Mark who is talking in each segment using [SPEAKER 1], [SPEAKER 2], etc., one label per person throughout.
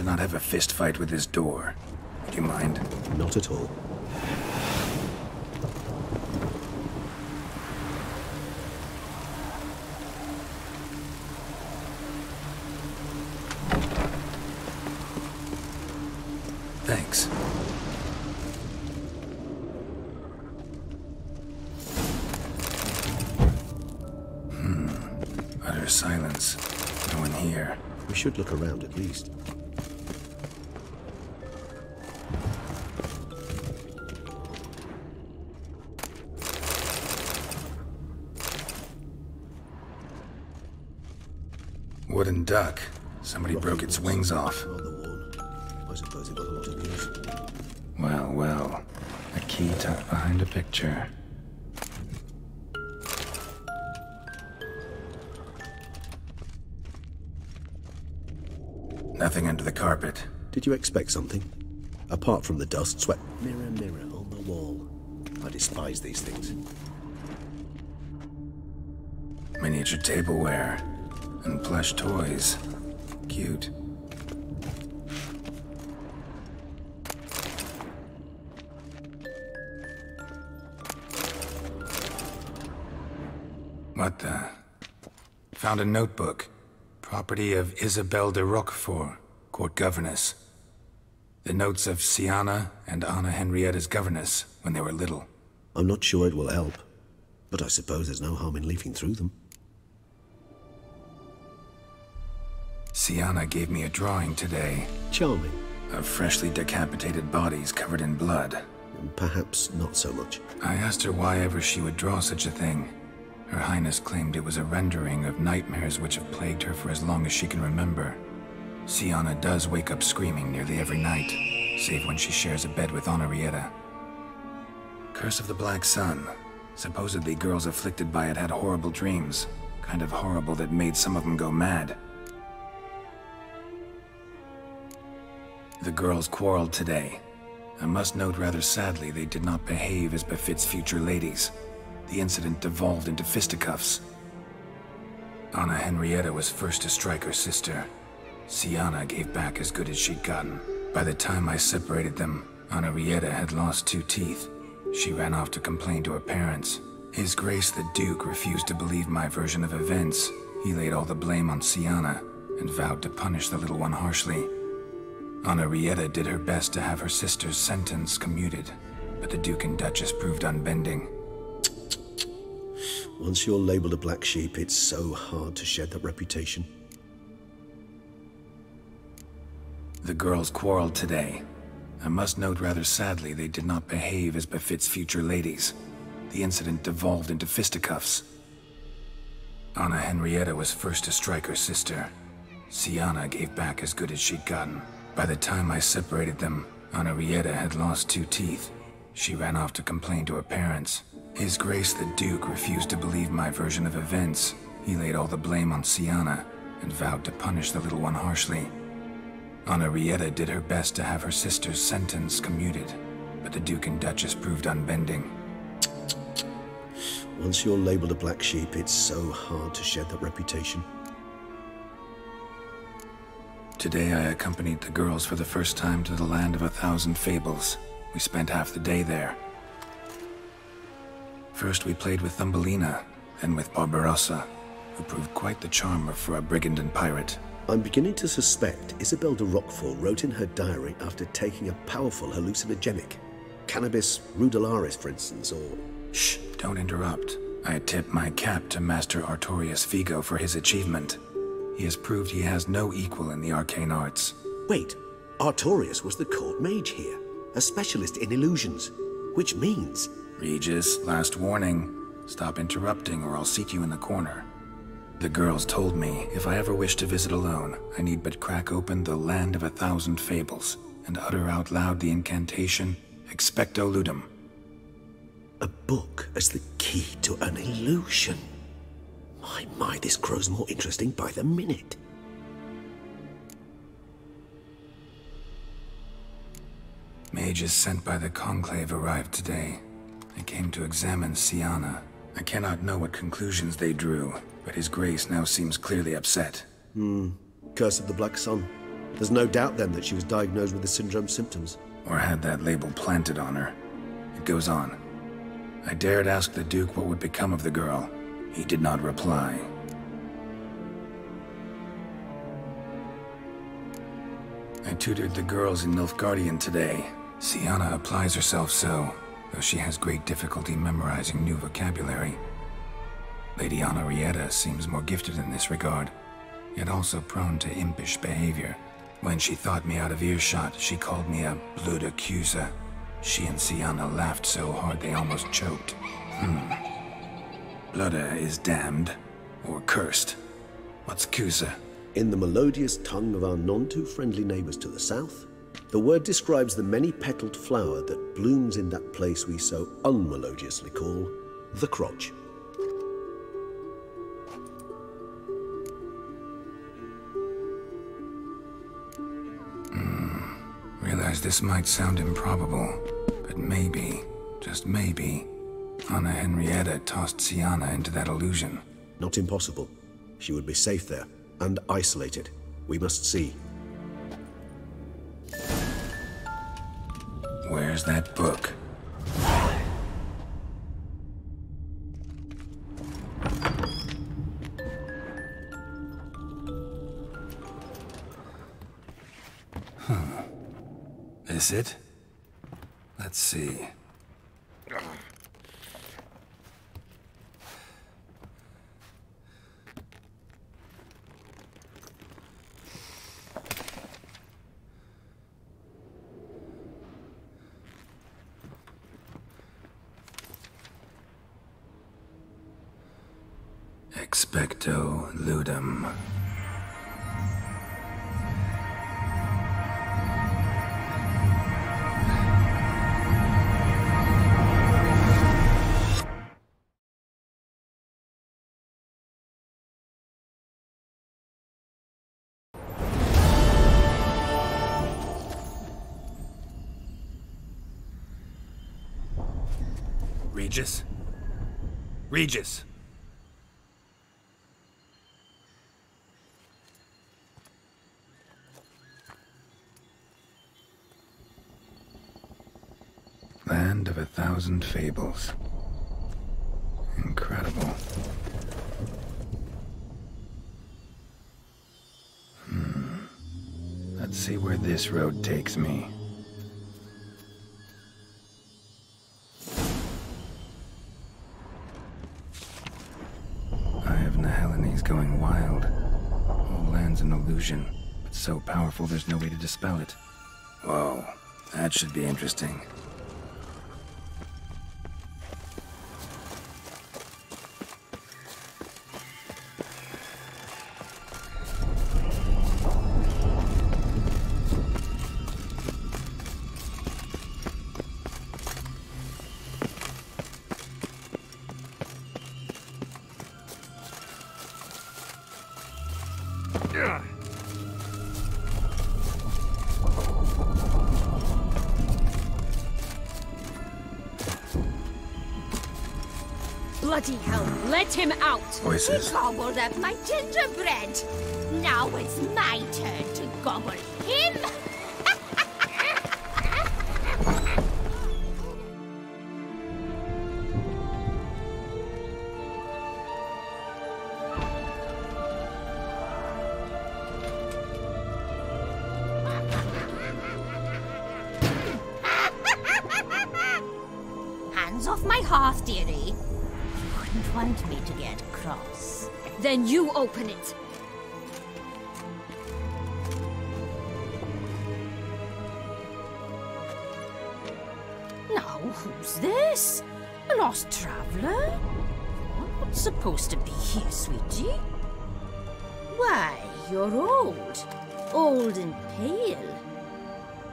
[SPEAKER 1] not have a fist fight with this door. Would you mind?
[SPEAKER 2] Not at all.
[SPEAKER 1] Thanks. Utter silence. No one here.
[SPEAKER 2] We should look around at least.
[SPEAKER 1] Wooden duck. Somebody broke its wings off.
[SPEAKER 2] Rather worn. I suppose it got a lot of use.
[SPEAKER 1] Well, well. A key tucked behind a picture. Nothing under the carpet.
[SPEAKER 2] Did you expect something? Apart from the dust swept. Mirror, mirror on the wall. I despise these things.
[SPEAKER 1] Miniature tableware. And plush toys. Cute. What the? Found a notebook. Property of Isabelle de Roquefort, court governess. The notes of Sienna and Anna Henrietta's governess when they were little.
[SPEAKER 2] I'm not sure it will help, but I suppose there's no harm in leafing through them.
[SPEAKER 1] Sienna gave me a drawing today.
[SPEAKER 2] Charming.
[SPEAKER 1] Of freshly decapitated bodies covered in blood.
[SPEAKER 2] Perhaps not so much.
[SPEAKER 1] I asked her why ever she would draw such a thing. Her Highness claimed it was a rendering of nightmares which have plagued her for as long as she can remember. Sienna does wake up screaming nearly every night, save when she shares a bed with Henrietta. Curse of the Black Sun. Supposedly girls afflicted by it had horrible dreams. Kind of horrible that made some of them go mad. The girls quarreled today. I must note rather sadly they did not behave as befits future ladies. The incident devolved into fisticuffs. Anna Henrietta was first to strike her sister. Sienna gave back as good as she'd gotten. By the time I separated them, Henrietta had lost 2 teeth. She ran off to complain to her parents. His Grace the Duke refused to believe my version of events. He laid all the blame on Sienna and vowed to punish the little one harshly. Henrietta did her best to have her sister's sentence commuted, but the Duke and Duchess proved unbending.
[SPEAKER 2] Once you're labeled a black sheep, it's so hard to shed that reputation.
[SPEAKER 1] The girls quarreled today. I must note rather sadly they did not behave as befits future ladies. The incident devolved into fisticuffs. Anna Henrietta was first to strike her sister. Sienna gave back as good as she'd gotten. By the time I separated them, Henrietta had lost 2 teeth. She ran off to complain to her parents. His Grace the Duke refused to believe my version of events. He laid all the blame on Sienna and vowed to punish the little one harshly. Henrietta did her best to have her sister's sentence commuted, but the Duke and Duchess proved unbending.
[SPEAKER 2] Once you're labeled a black sheep, it's so hard to shed that reputation.
[SPEAKER 1] Today I accompanied the girls for the first time to the land of 1,000 fables. We spent half the day there. First we played with Thumbelina, then with Barbarossa, who proved quite the charmer for a brigand and pirate.
[SPEAKER 2] I'm beginning to suspect Isabelle de Roquefort wrote in her diary after taking a powerful hallucinogenic. Cannabis rudelaris, for instance, or...
[SPEAKER 1] Shh, don't interrupt. I tip my cap to Master Artorius Figo for his achievement. He has proved he has no equal in the arcane arts.
[SPEAKER 2] Wait, Artorius was the court mage here, a specialist in illusions, which means...
[SPEAKER 1] Regis, last warning. Stop interrupting or I'll seat you in the corner. The girls told me if I ever wish to visit alone, I need but crack open the Land of 1,000 Fables and utter out loud the incantation, Expecto Ludum.
[SPEAKER 2] A book as the key to an illusion. My, this grows more interesting by the minute.
[SPEAKER 1] Mages sent by the Conclave arrived today. They came to examine Sienna. I cannot know what conclusions they drew, but His Grace now seems clearly upset.
[SPEAKER 2] Curse of the Black Sun. There's no doubt then that she was diagnosed with the syndrome symptoms.
[SPEAKER 1] Or had that label planted on her. It goes on. I dared ask the Duke what would become of the girl. He did not reply. I tutored the girls in Nilfgaardian today. Sienna applies herself so, though she has great difficulty memorizing new vocabulary. Lady Henrietta seems more gifted in this regard, yet also prone to impish behavior. When she thought me out of earshot, she called me a blood accuser. She and Sienna laughed so hard they almost choked. Blooda is damned, or cursed. What's Cusa?
[SPEAKER 2] In the melodious tongue of our none-too-friendly neighbours to the south, the word describes the many-petaled flower that blooms in that place we so unmelodiously call the crotch.
[SPEAKER 1] Realize this might sound improbable, but maybe, just maybe, Anna Henrietta tossed Sienna into that illusion.
[SPEAKER 2] Not impossible. She would be safe there, and isolated. We must see.
[SPEAKER 1] Where's that book? This it? Let's see. Expecto ludum. Regis? Regis! Land of 1,000 fables. Incredible. Let's see where this road takes me. Eye of Nehelines going wild. Whole land's an illusion, but so powerful there's no way to dispel it. Whoa, that should be interesting.
[SPEAKER 3] Bloody hell, let him out!
[SPEAKER 1] Voices.
[SPEAKER 4] He gobbled up my gingerbread. Now it's my turn to gobble him. Hands off my hearth, dearie. You wouldn't want me to get cross.
[SPEAKER 3] Then you open it.
[SPEAKER 4] Now, who's this? A lost traveler? You're not supposed to be here, sweetie. Why, you're old. Old and pale.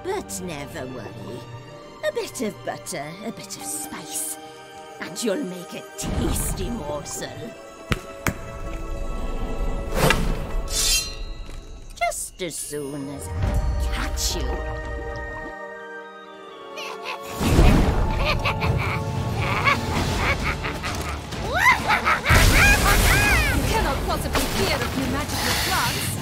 [SPEAKER 4] But never worry. A bit of butter, a bit of spice, and you'll make a tasty morsel. Just as soon as I catch you.
[SPEAKER 3] You cannot possibly fear of new magical plants.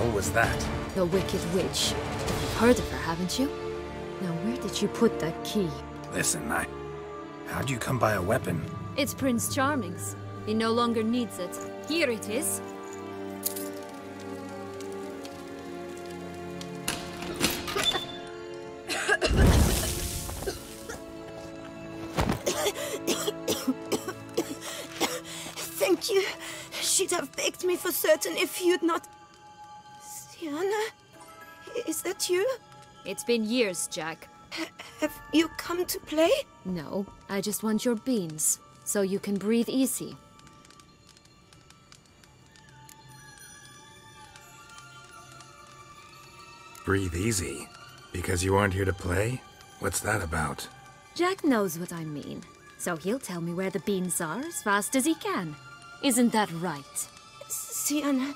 [SPEAKER 1] hell was that?
[SPEAKER 3] The Wicked Witch. You've heard of her, haven't you? Now, where did you put that key?
[SPEAKER 1] Listen, how'd you come by a weapon?
[SPEAKER 3] It's Prince Charming's. He no longer needs it. Here it is.
[SPEAKER 4] Thank you. She'd have begged me for certain if you'd not... Sienna? Is that you?
[SPEAKER 3] It's been years, Jack.
[SPEAKER 4] Have you come to play?
[SPEAKER 3] No, I just want your beans, so you can breathe easy.
[SPEAKER 1] Breathe easy? Because you aren't here to play? What's that about?
[SPEAKER 3] Jack knows what I mean, so he'll tell me where the beans are as fast as he can. Isn't that right?
[SPEAKER 4] Sienna,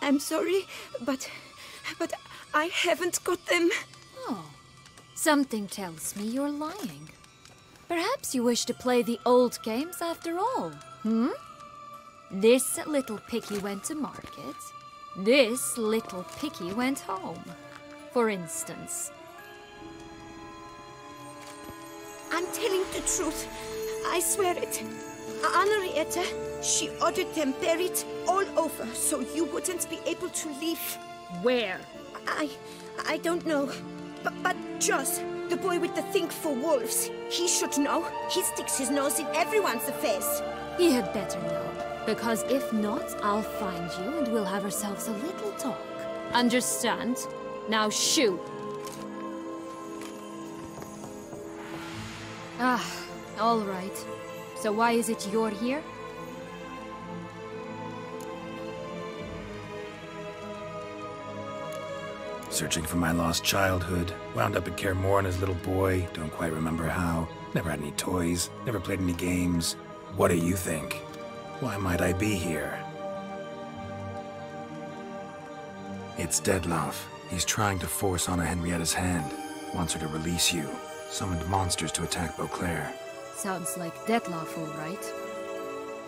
[SPEAKER 4] I'm sorry, but I haven't got them.
[SPEAKER 3] Oh, something tells me you're lying. Perhaps you wish to play the old games after all, hmm? This little picky went to market. This little picky went home, for instance.
[SPEAKER 4] I'm telling the truth. I swear it. Henrietta, she ordered them buried all over so you wouldn't be able to leave.
[SPEAKER 3] Where?
[SPEAKER 4] I don't know. But Joss, the boy with the thing for wolves, he should know. He sticks his nose in everyone's affairs.
[SPEAKER 3] He had better know. Because if not, I'll find you and we'll have ourselves a little talk. Understand? Now shoo! Ah, all right. So why is it you're here?
[SPEAKER 1] Searching for my lost childhood. Wound up at Kaer Morhen as a little boy. Don't quite remember how. Never had any toys. Never played any games. What do you think? Why might I be here? It's Dettlaff. He's trying to force Anna Henrietta's hand. Wants her to release you. Summoned monsters to attack Beauclair.
[SPEAKER 3] Sounds like Dettlaff, all right.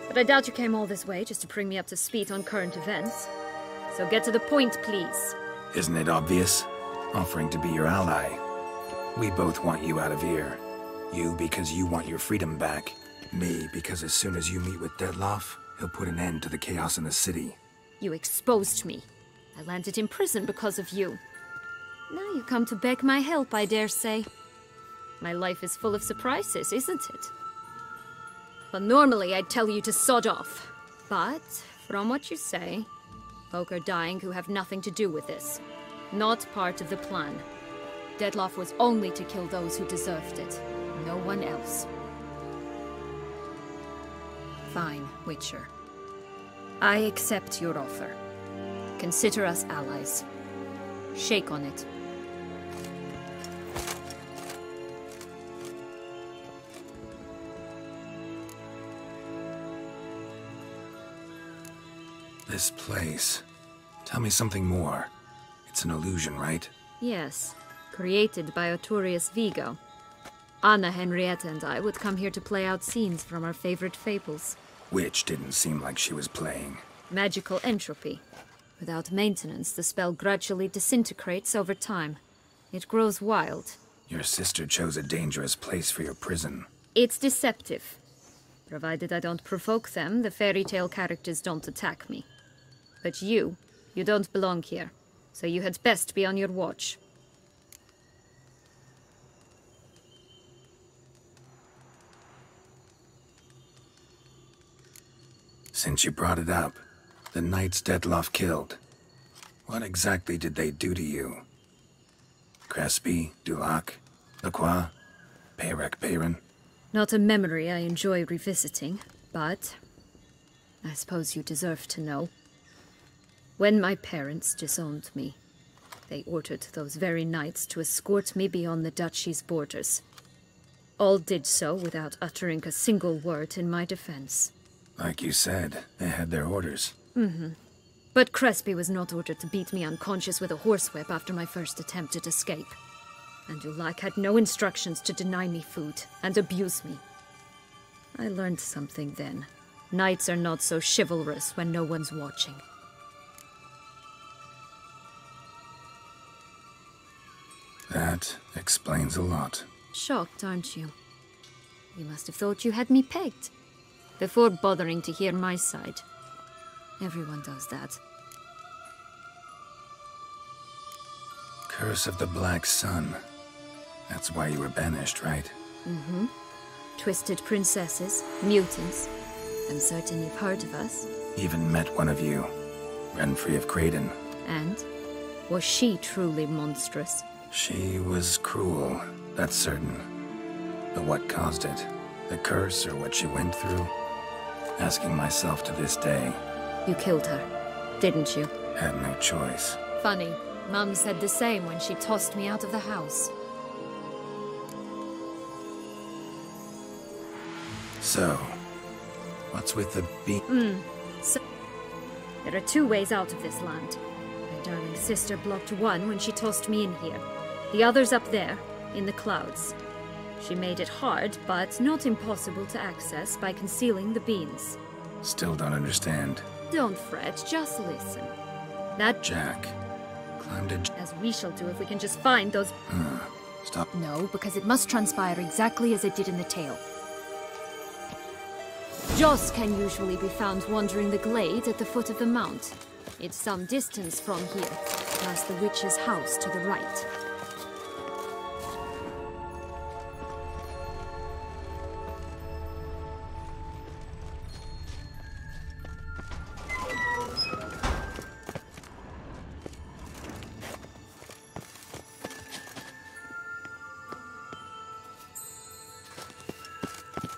[SPEAKER 3] But I doubt you came all this way just to bring me up to speed on current events. So get to the point, please.
[SPEAKER 1] Isn't it obvious? Offering to be your ally. We both want you out of here. You because you want your freedom back. Me because as soon as you meet with Dettlaff, he'll put an end to the chaos in the city.
[SPEAKER 3] You exposed me. I landed in prison because of you. Now you come to beg my help, I dare say. My life is full of surprises, isn't it? Well, normally I'd tell you to sod off. But, from what you say, folk are dying who have nothing to do with this. Not part of the plan. Dettlaff was only to kill those who deserved it. No one else. Fine, Witcher. I accept your offer. Consider us allies. Shake on it.
[SPEAKER 1] This place. Tell me something more. It's an illusion, right?
[SPEAKER 3] Yes, created by Arturius Vigo. Anna, Henrietta, and I would come here to play out scenes from our favorite fables.
[SPEAKER 1] Which didn't seem like she was playing.
[SPEAKER 3] Magical entropy. Without maintenance, the spell gradually disintegrates over time. It grows wild.
[SPEAKER 1] Your sister chose a dangerous place for your prison.
[SPEAKER 3] It's deceptive. Provided I don't provoke them, the fairy tale characters don't attack me. But you don't belong here. So you had best be on your watch.
[SPEAKER 1] Since you brought it up, the knights Dettlaff killed. What exactly did they do to you? Crespi, Dulac, Lacroix, Peyrac Peyran?
[SPEAKER 3] Not a memory I enjoy revisiting, but I suppose you deserve to know. When my parents disowned me, they ordered those very knights to escort me beyond the duchy's borders. All did so without uttering a single word in my defense.
[SPEAKER 1] Like you said, they had their orders.
[SPEAKER 3] Mm-hmm. But Crespi was not ordered to beat me unconscious with a horsewhip after my first attempt at escape. And Dulac had no instructions to deny me food and abuse me. I learned something then. Knights are not so chivalrous when no one's watching.
[SPEAKER 1] Explains a lot.
[SPEAKER 3] Shocked, aren't you? You must have thought you had me pegged. Before bothering to hear my side. Everyone does that.
[SPEAKER 1] Curse of the Black Sun. That's why you were banished, right?
[SPEAKER 3] Mm-hmm. Twisted princesses, mutants. I'm certain you've heard of us.
[SPEAKER 1] Even met one of you. Renfrey of Craden.
[SPEAKER 3] And? Was she truly monstrous?
[SPEAKER 1] She was cruel, that's certain. But what caused it? The curse or what she went through? Asking myself to this day.
[SPEAKER 3] You killed her, didn't you?
[SPEAKER 1] Had no choice.
[SPEAKER 3] Funny. Mum said the same when she tossed me out of the house.
[SPEAKER 1] So, what's with the
[SPEAKER 3] So there are two ways out of this land. My darling sister blocked one when she tossed me in here. The other's up there, in the clouds. She made it hard, but not impossible to access by concealing the beans.
[SPEAKER 1] Still don't understand.
[SPEAKER 3] Don't fret, just listen. That
[SPEAKER 1] Jack climbed a...
[SPEAKER 3] as we shall do if we can just find those...
[SPEAKER 1] Stop.
[SPEAKER 3] No, because it must transpire exactly as it did in the tale. Joss can usually be found wandering the glade at the foot of the mount. It's some distance from here, past the witch's house to the right.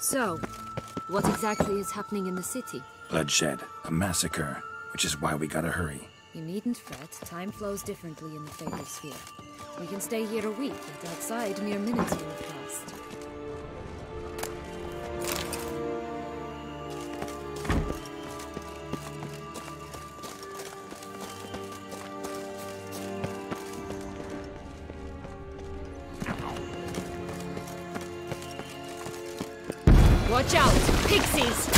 [SPEAKER 3] So, what exactly is happening in the city?
[SPEAKER 1] Bloodshed. A massacre. Which is why we gotta hurry.
[SPEAKER 3] You needn't fret. Time flows differently in the Fable Sphere. We can stay here a week, but outside mere minutes will have passed. Watch out! Pixies!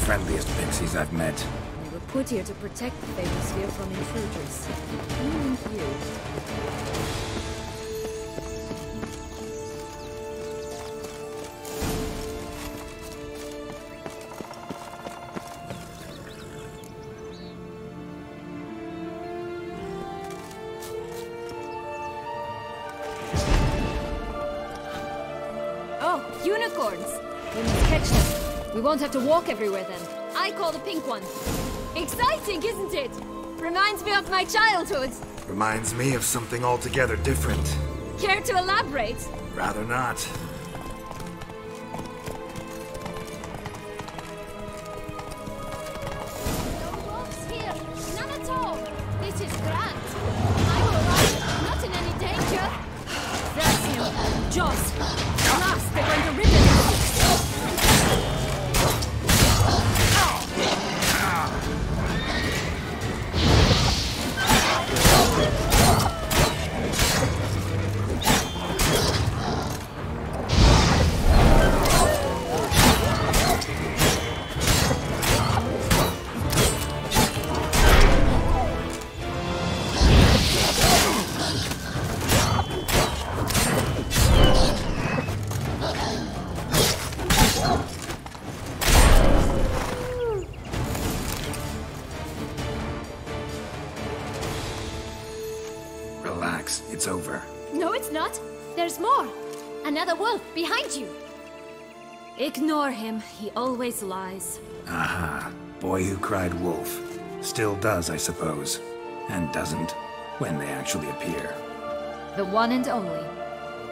[SPEAKER 1] Friendliest pixies I've met.
[SPEAKER 3] They were put here to protect the Fable Sphere from intruders. Meaning you. Oh, unicorns! We must catch them. We won't have to walk everywhere then. I call the pink one. Exciting, isn't it? Reminds me of my childhood.
[SPEAKER 5] Reminds me of something altogether different.
[SPEAKER 3] Care to elaborate?
[SPEAKER 5] Rather not.
[SPEAKER 3] No wolves here. None at all. This is grand. I'm alright. Not in any danger. That's him. Joss. At last they're going to rip it out.
[SPEAKER 1] Relax, it's over.
[SPEAKER 3] No, it's not. There's more. Another wolf behind you. Ignore him. He always lies.
[SPEAKER 1] Aha. Boy who cried wolf. Still does, I suppose. And doesn't, when they actually appear.
[SPEAKER 3] The one and only.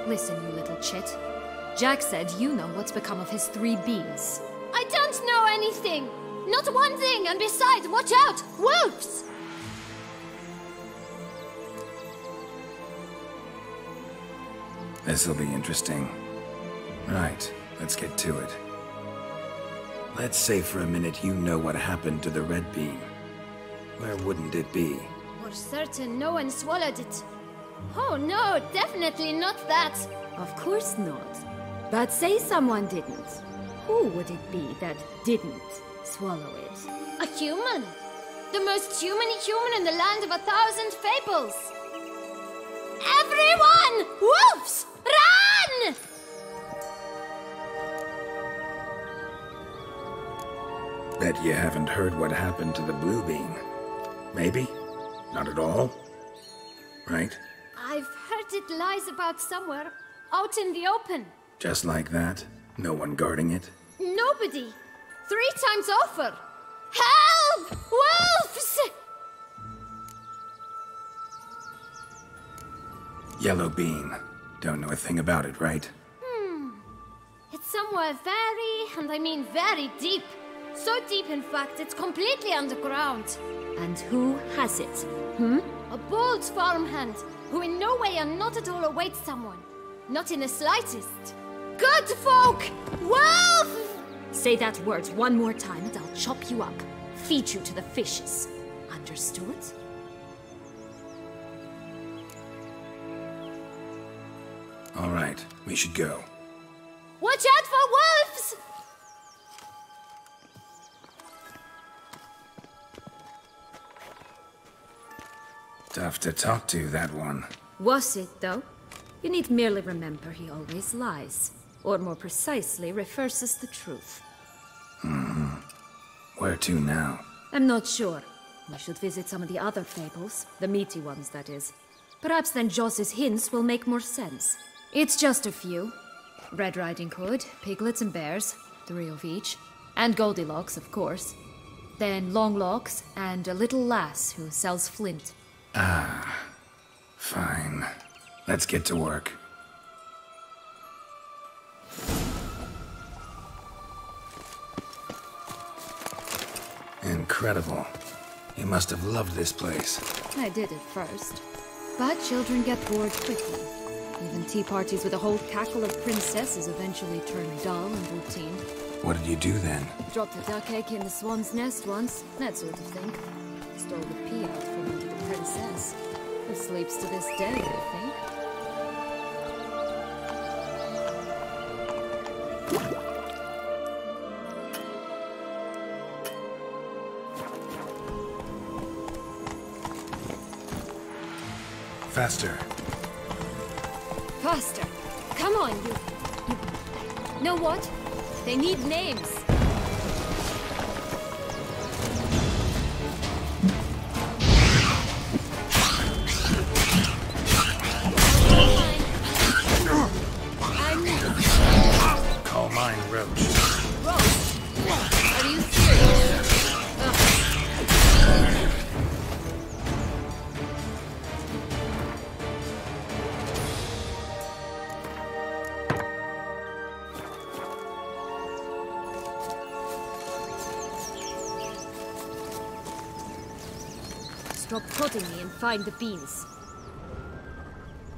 [SPEAKER 3] Listen, you little chit. Jack said you know what's become of his 3 beans. I don't know anything! Not one thing, and besides, watch out! Wolves!
[SPEAKER 1] This'll be interesting. Right, let's get to it. Let's say for a minute you know what happened to the red bean. Where wouldn't it be?
[SPEAKER 3] For certain, no one swallowed it. Oh no, definitely not that.
[SPEAKER 6] Of course not. But say someone didn't. Who would it be that didn't swallow it?
[SPEAKER 3] A human. The most human in the land of 1,000 fables. Everyone! Wolves! Run!
[SPEAKER 1] Bet you haven't heard what happened to the blue bean. Maybe? Not at all? Right?
[SPEAKER 3] I've heard it lies about somewhere, out in the open.
[SPEAKER 1] Just like that? No one guarding it?
[SPEAKER 3] Nobody. 3 times over. Help! Wolves!
[SPEAKER 1] Yellow bean. Don't know a thing about it, right?
[SPEAKER 3] It's somewhere very, and I mean very deep. So deep, in fact, it's completely underground.
[SPEAKER 6] And who has it?
[SPEAKER 3] A bold farmhand, who in no way and not at all awaits someone. Not in the slightest. Good folk! Wolf!
[SPEAKER 6] Say that word one more time and I'll chop you up. Feed you to the fishes. Understood?
[SPEAKER 1] All right, we should go.
[SPEAKER 3] Watch out for wolves!
[SPEAKER 1] Tough to talk to, that one.
[SPEAKER 6] Was it, though? You need merely remember he always lies. Or more precisely, reverses the truth.
[SPEAKER 1] Where to now?
[SPEAKER 6] I'm not sure. We should visit some of the other fables. The meaty ones, that is. Perhaps then Joss's hints will make more sense. It's just a few. Red Riding Hood, piglets and bears, 3 of each. And Goldilocks, of course. Then Longlocks, and a little lass who sells flint.
[SPEAKER 1] Fine. Let's get to work. Incredible. You must have loved this place.
[SPEAKER 6] I did at first. But children get bored quickly. Even tea parties with a whole cackle of princesses eventually turn dull and routine.
[SPEAKER 1] What did you do then?
[SPEAKER 6] Dropped a duck egg in the swan's nest once, that sort of thing. Stole the pea out from under the princess, who sleeps to this day, I think.
[SPEAKER 1] Faster.
[SPEAKER 3] Faster. Come on, you... Know what? They need names.
[SPEAKER 1] Call mine Roach.
[SPEAKER 3] Roach? Are you serious?
[SPEAKER 6] Stop prodding me and find the beans.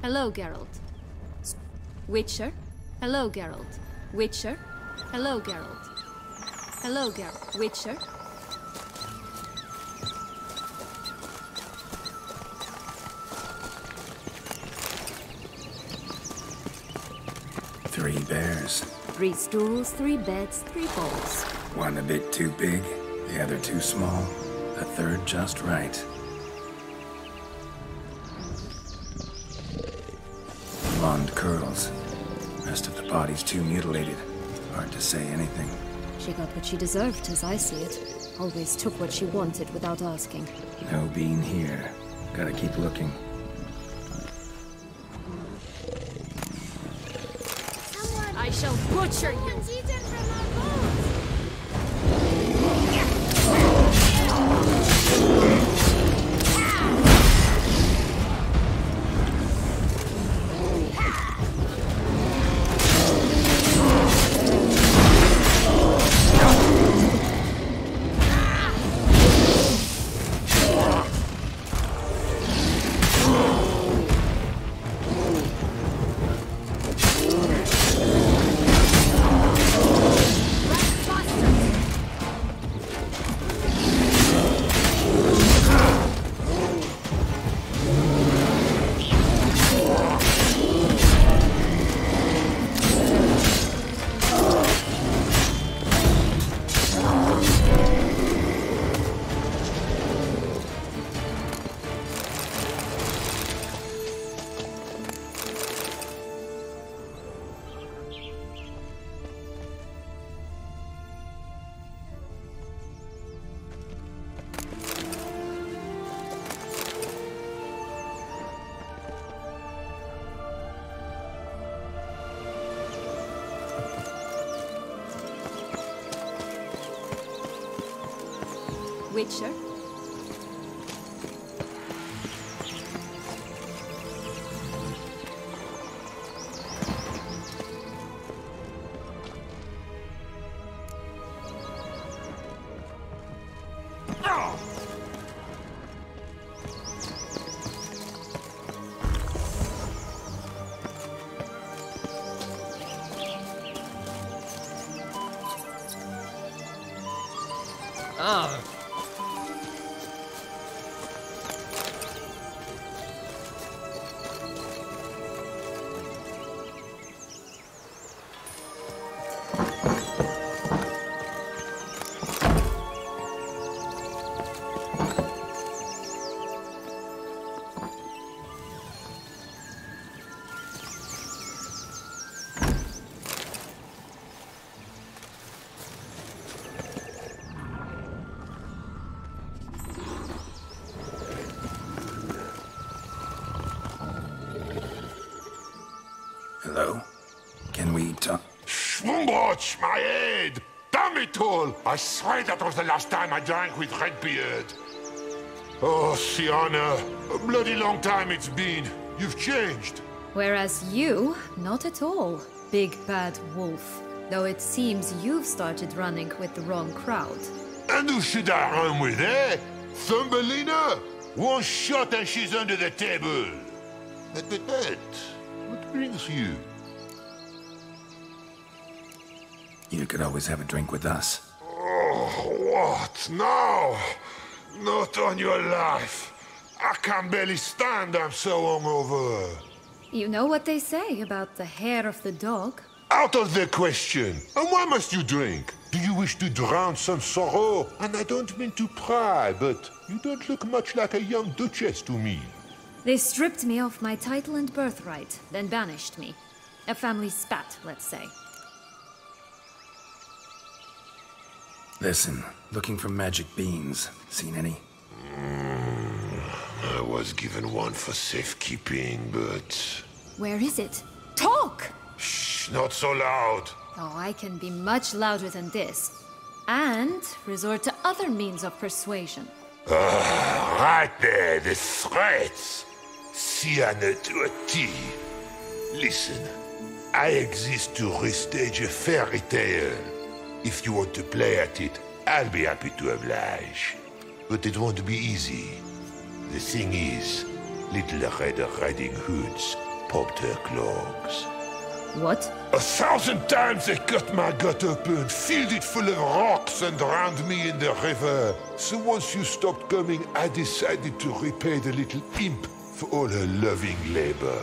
[SPEAKER 6] Hello, Geralt. Witcher? Hello, Geralt. Witcher? Hello, Geralt. Hello, Geralt. Witcher?
[SPEAKER 1] Three bears.
[SPEAKER 6] 3 stools, 3 beds, 3 bowls.
[SPEAKER 1] One a bit too big, the other too small, a third just right. Blonde curls. Rest of the body's too mutilated. Hard to say anything.
[SPEAKER 6] She got what she deserved, as I see it. Always took what she wanted without asking.
[SPEAKER 1] No bean here. Gotta keep looking.
[SPEAKER 6] I shall butcher you! Witcher.
[SPEAKER 1] Hello? Can we talk?
[SPEAKER 7] Schwumbroch, my head! Damn it all! I swear that was the last time I drank with Redbeard. Oh, Sienna, a bloody long time it's been. You've changed.
[SPEAKER 6] Whereas you, not at all, big bad wolf. Though it seems you've started running with the wrong crowd.
[SPEAKER 7] And who should I run with, eh? Thumbelina? One shot and she's under the table. But, what brings you?
[SPEAKER 1] You could always have a drink with us.
[SPEAKER 7] Oh, what now? Not on your life. I can barely stand, I'm so hungover.
[SPEAKER 6] You know what they say about the hair of the dog?
[SPEAKER 7] Out of the question. And why must you drink? Do you wish to drown some sorrow? And I don't mean to pry, but you don't look much like a young duchess to me.
[SPEAKER 6] They stripped me of my title and birthright, then banished me. A family spat, let's say.
[SPEAKER 1] Listen, looking for magic beans. Seen any?
[SPEAKER 7] I was given one for safekeeping, but...
[SPEAKER 6] Where is it? Talk!
[SPEAKER 7] Shh, not so loud.
[SPEAKER 6] Oh, I can be much louder than this. And resort to other means of persuasion.
[SPEAKER 7] Right there, the threats. Sienna to a T. Listen, I exist to restage a fairy tale. If you want to play at it, I'll be happy to oblige. But it won't be easy. The thing is, little Red Riding Hoods popped her clogs.
[SPEAKER 6] What?
[SPEAKER 7] 1,000 times they cut my gut open, filled it full of rocks and drowned me in the river. So once you stopped coming, I decided to repay the little imp for all her loving labor.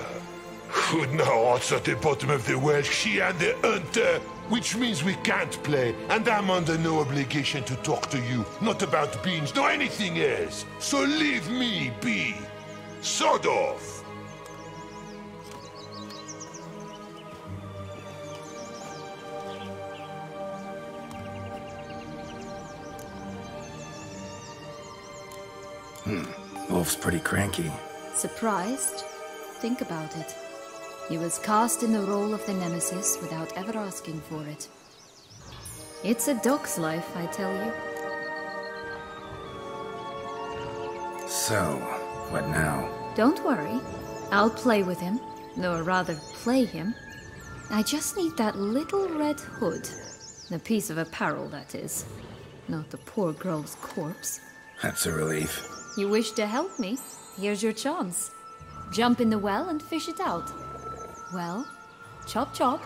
[SPEAKER 7] Who now what's at the bottom of the well? She and the hunter, which means we can't play, and I'm under no obligation to talk to you, not about beans, nor anything else. So leave me be. Sod off.
[SPEAKER 1] Wolf's pretty cranky.
[SPEAKER 6] Surprised? Think about it. He was cast in the role of the Nemesis without ever asking for it. It's a dog's life, I tell you.
[SPEAKER 1] So, what now?
[SPEAKER 6] Don't worry. I'll play with him. Or rather, play him. I just need that little red hood. The piece of apparel, that is. Not the poor girl's corpse.
[SPEAKER 1] That's a relief.
[SPEAKER 6] You wish to help me? Here's your chance. Jump in the well and fish it out. Well, chop chop.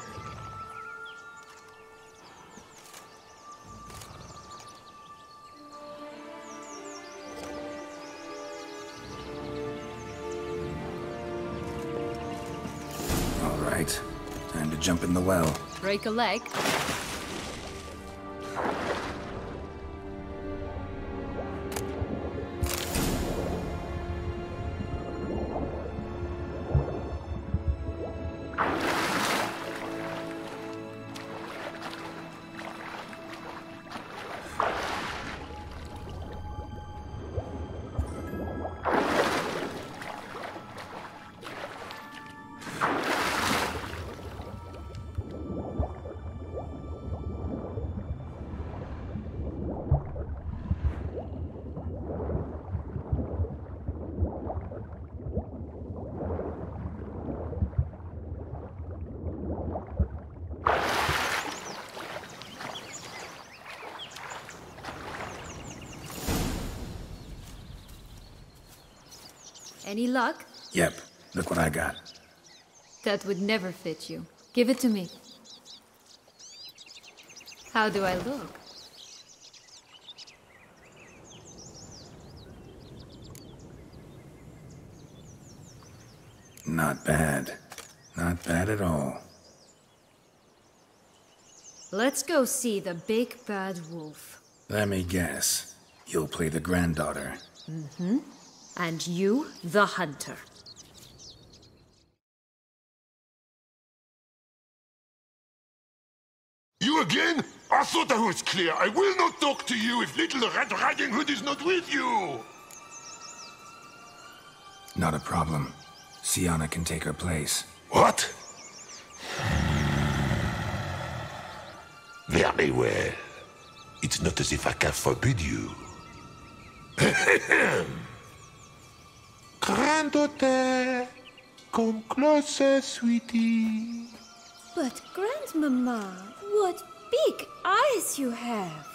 [SPEAKER 1] All right. Time to jump in the well.
[SPEAKER 6] Break a leg. Any luck?
[SPEAKER 1] Yep, look what I got.
[SPEAKER 6] That would never fit you. Give it to me. How do I look?
[SPEAKER 1] Not bad. Not bad at all.
[SPEAKER 6] Let's go see the big bad wolf.
[SPEAKER 1] Let me guess. You'll play the granddaughter.
[SPEAKER 6] Mm-hmm. And you, the hunter.
[SPEAKER 7] You again? I thought I was clear. I will not talk to you if little Red Riding Hood is not with you!
[SPEAKER 1] Not a problem. Sienna can take her place.
[SPEAKER 7] What? Very well. It's not as if I can forbid you. Granddaughter, come closer, sweetie.
[SPEAKER 4] But, Grandmama, what big eyes you have!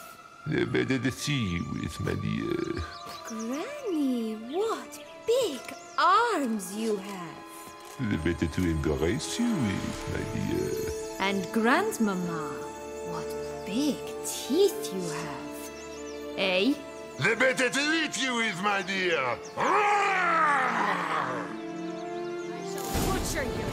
[SPEAKER 7] The better to see you with, my dear.
[SPEAKER 4] Granny, what big arms you have!
[SPEAKER 7] The better to embrace you with, my dear.
[SPEAKER 6] And Grandmama, what big teeth you have. Eh?
[SPEAKER 7] The better to eat you with, my dear.
[SPEAKER 6] I shall butcher you.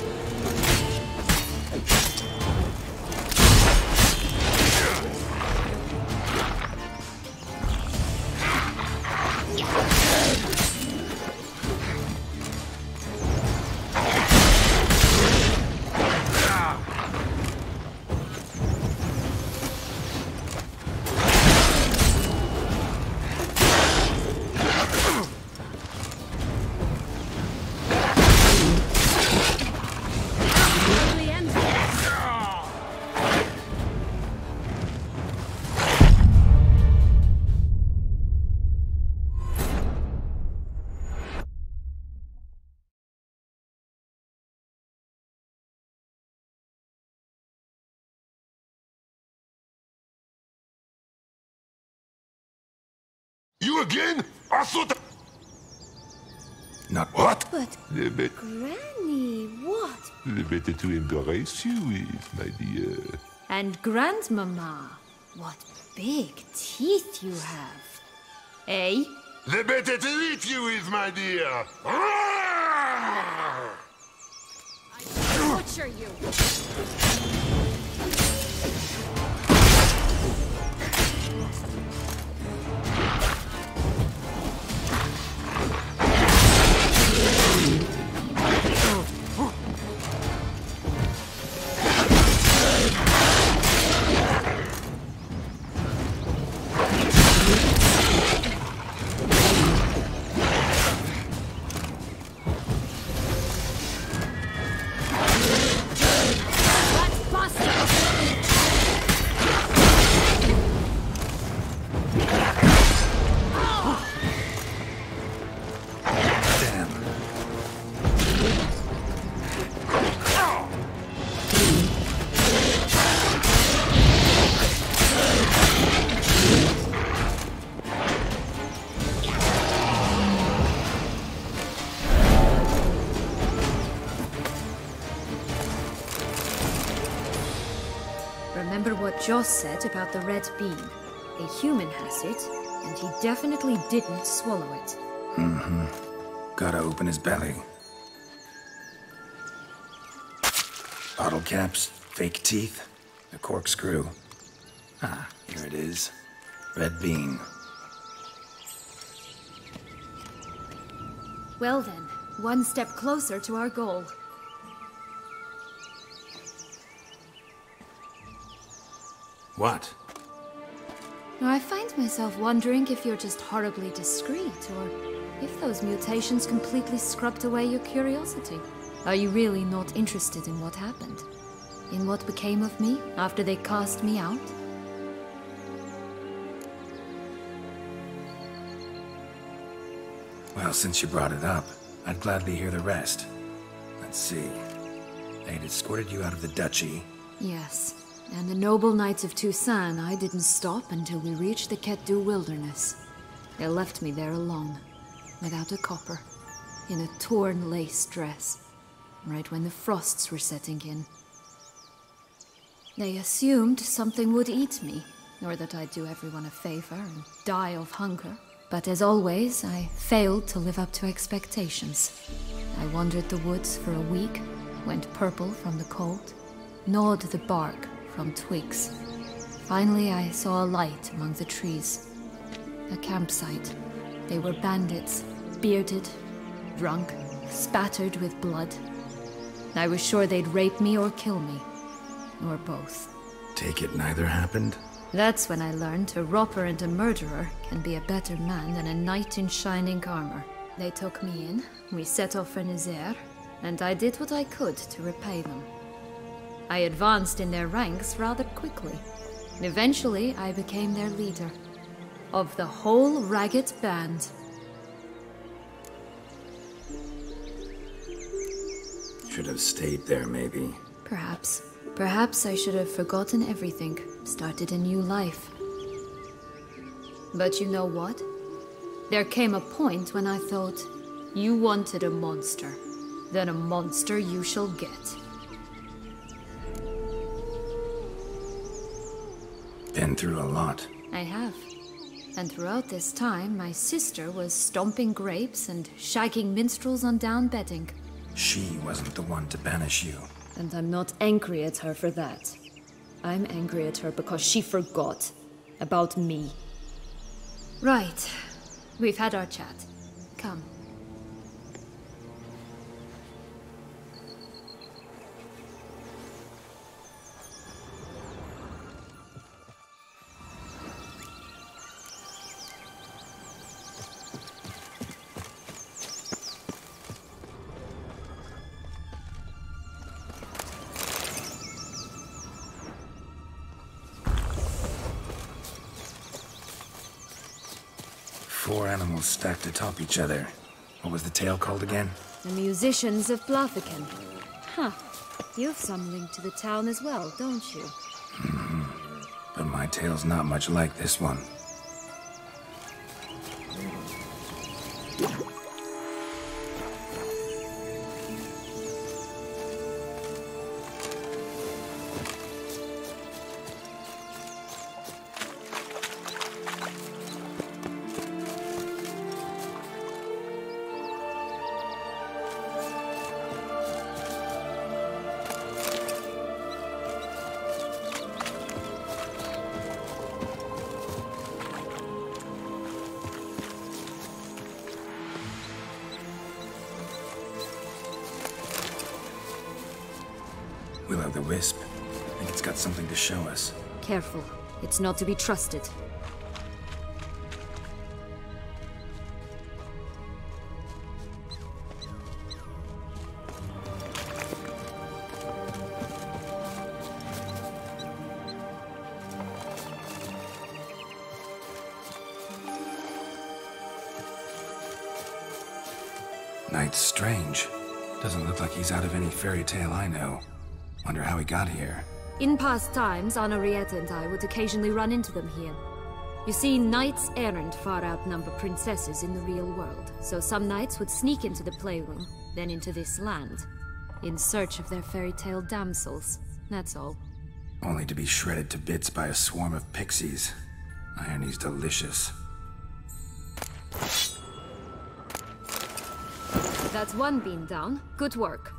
[SPEAKER 7] You again? I thought...
[SPEAKER 1] Not
[SPEAKER 7] What?
[SPEAKER 4] But,
[SPEAKER 7] The better...
[SPEAKER 4] Granny, what?
[SPEAKER 7] The better to embrace you with, my dear.
[SPEAKER 6] And Grandmama, what big teeth you have. Eh?
[SPEAKER 7] The better to eat you with, my dear.
[SPEAKER 6] I shall butcher you. Remember what Joss said about the red bean. A human has it, and he definitely didn't swallow it.
[SPEAKER 1] Mm-hmm. Gotta open his belly. Bottle caps, fake teeth, a corkscrew. Ah, here it is. Red bean.
[SPEAKER 6] Well then, one step closer to our goal.
[SPEAKER 1] What?
[SPEAKER 6] I find myself wondering if you're just horribly discreet, or if those mutations completely scrubbed away your curiosity. Are you really not interested in what happened? In what became of me after they cast me out?
[SPEAKER 1] Well, since you brought it up, I'd gladly hear the rest. Let's see. They'd escorted you out of the duchy.
[SPEAKER 6] Yes. And the noble knights of Toussaint, I didn't stop until we reached the Ketdu wilderness. They left me there alone, without a copper. in a torn lace dress, right when the frosts were setting in. They assumed something would eat me, or that I'd do everyone a favor and die of hunger. But as always, I failed to live up to expectations. I wandered the woods for a week, went purple from the cold, gnawed the bark from twigs. Finally, I saw a light among the trees. A campsite. They were bandits, bearded, drunk, spattered with blood. I was sure they'd rape me or kill me. Or both.
[SPEAKER 1] Take it neither happened?
[SPEAKER 6] That's when I learned a robber and a murderer can be a better man than a knight in shining armor. They took me in, we set off for Nazaire, and I did what I could to repay them. I advanced in their ranks rather quickly. Eventually, I became their leader. Of the whole ragged band.
[SPEAKER 1] Should have stayed there, maybe.
[SPEAKER 6] Perhaps. Perhaps I should have forgotten everything, started a new life. But you know what? There came a point when I thought, you wanted a monster. Then a monster you shall get.
[SPEAKER 1] Been through a lot.
[SPEAKER 6] I have. And throughout this time, my sister was stomping grapes and shagging minstrels on down bedding.
[SPEAKER 1] She wasn't the one to banish you.
[SPEAKER 6] And I'm not angry at her for that. I'm angry at her because she forgot about me. Right. We've had our chat. Come.
[SPEAKER 1] Four animals stacked atop each other. What was the tale called again?
[SPEAKER 6] The musicians of Blaviken. Huh. You've some link to the town as well, don't you?
[SPEAKER 1] But my tale's not much like this one. Will-o'-the-wisp. I think it's got something to show us.
[SPEAKER 6] Careful. It's not to be trusted.
[SPEAKER 1] Knight's strange. Doesn't look like he's out of any fairy tale I know. Wonder how he got here.
[SPEAKER 6] In past times, Henriette and I would occasionally run into them here. You see, knights errant far outnumber princesses in the real world, so some knights would sneak into the playroom, then into this land, in search of their fairy tale damsels. That's all.
[SPEAKER 1] Only to be shredded to bits by a swarm of pixies. Irony's delicious.
[SPEAKER 6] That's one bean down. Good work.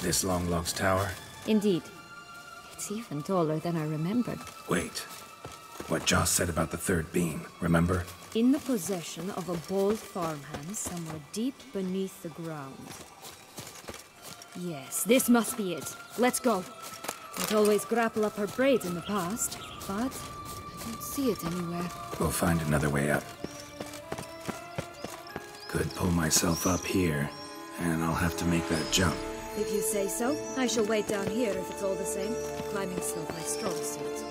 [SPEAKER 1] This Longlock's tower?
[SPEAKER 3] Indeed. It's even taller than I remembered.
[SPEAKER 1] Wait. What Joss said about the third beam, remember?
[SPEAKER 3] In the possession of a bold farmhand somewhere deep beneath the ground. Yes, this must be it. Let's go. I'd always grapple up her braids in the past, but I don't see it anywhere.
[SPEAKER 1] We'll find another way up. Could pull myself up here, and I'll have to make that jump.
[SPEAKER 3] If you say so, I shall wait down here if it's all the same. Climbing's not my strong suit.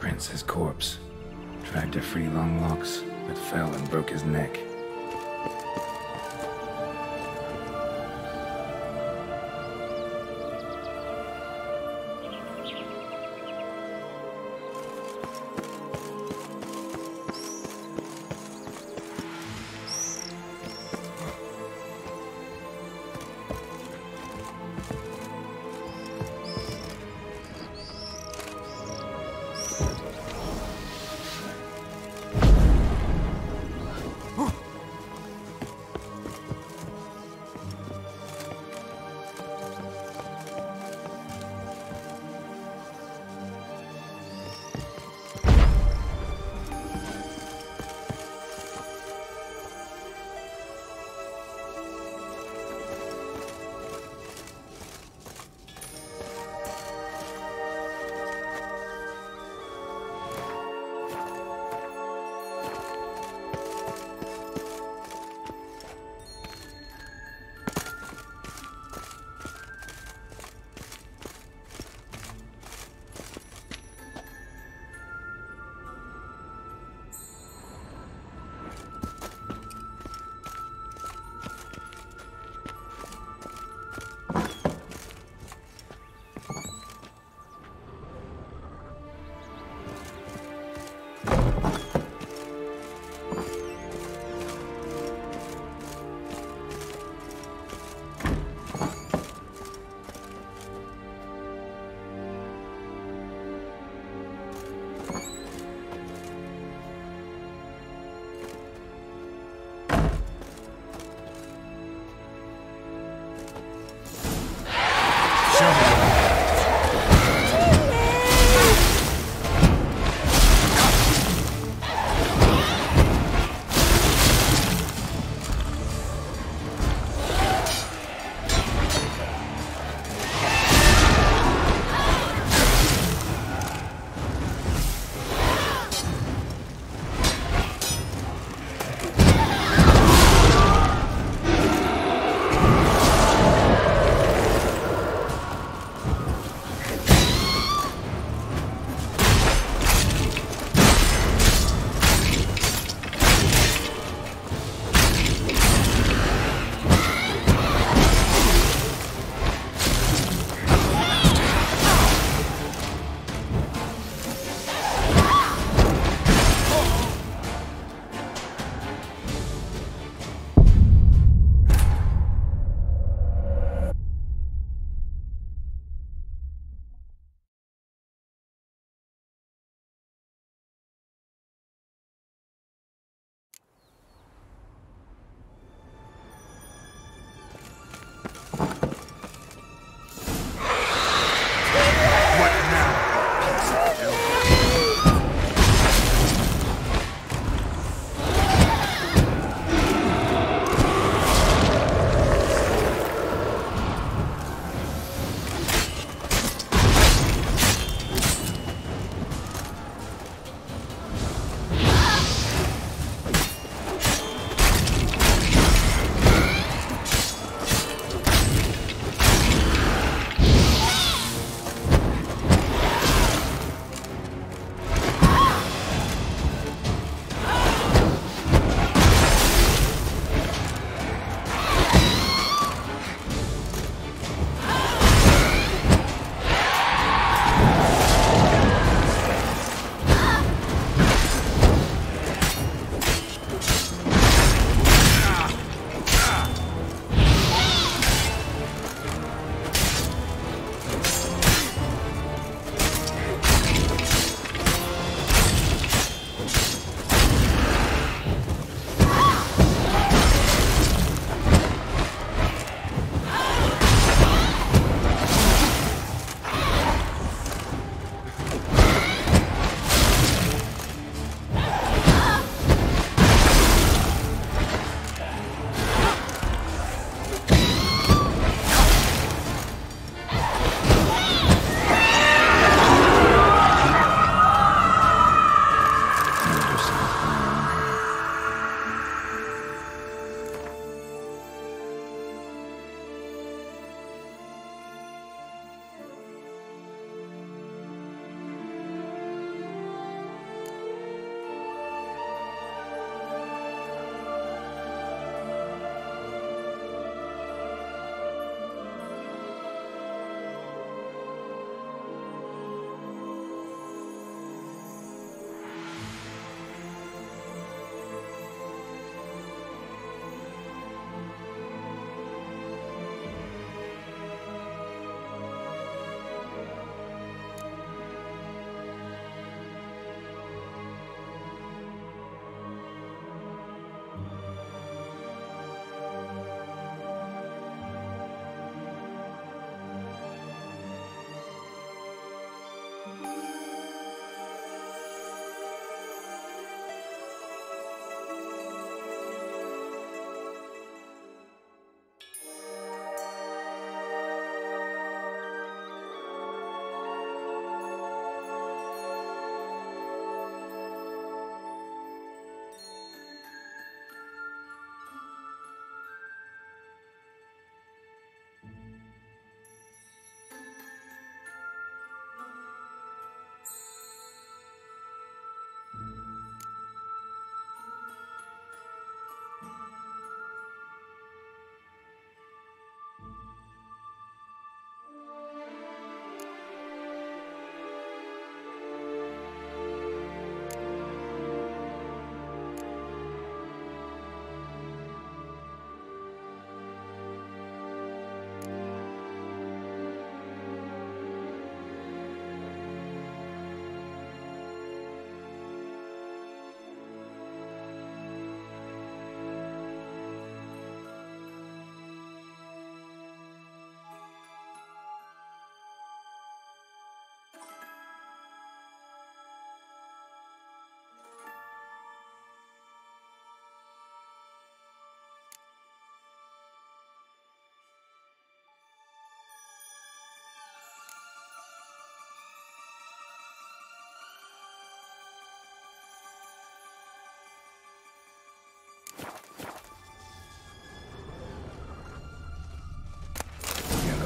[SPEAKER 1] Prince's corpse. Tried to free Longlocks, but fell and broke his neck.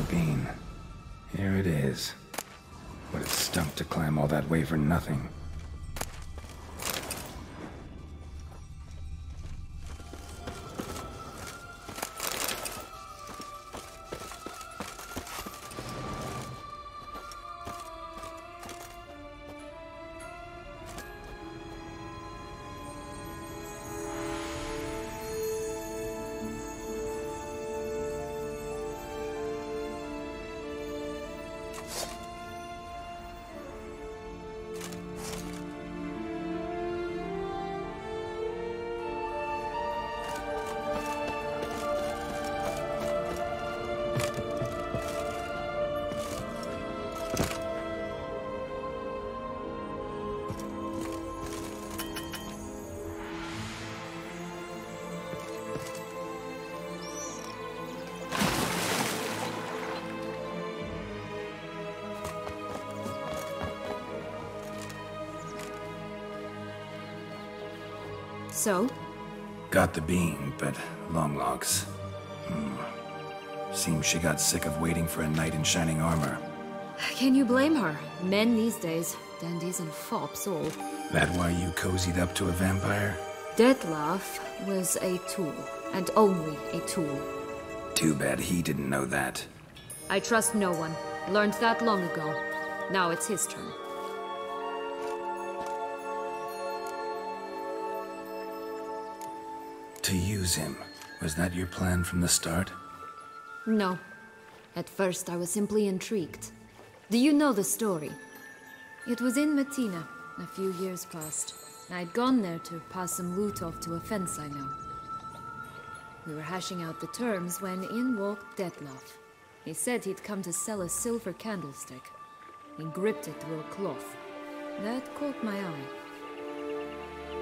[SPEAKER 1] bean. Here it is. Would have stunk to climb all that way for nothing.
[SPEAKER 6] So?
[SPEAKER 1] Got the bean, but long logs. Seems she got sick of waiting for a knight in shining armor.
[SPEAKER 6] Can you blame her? Men these days, dandies and fops all.
[SPEAKER 1] That why you cozied up to a vampire?
[SPEAKER 6] Detlef was a tool, and only a tool.
[SPEAKER 1] Too bad he didn't know that.
[SPEAKER 6] I trust no one. Learned that long ago. Now it's his turn.
[SPEAKER 1] To use him, was that your plan from the start?
[SPEAKER 6] No. At first I was simply intrigued. Do you know the story? It was in Matina, a few years past. I'd gone there to pass some loot off to a fence I know. We were hashing out the terms when in walked Detlef. He said he'd come to sell a silver candlestick. He gripped it through a cloth. That caught my eye.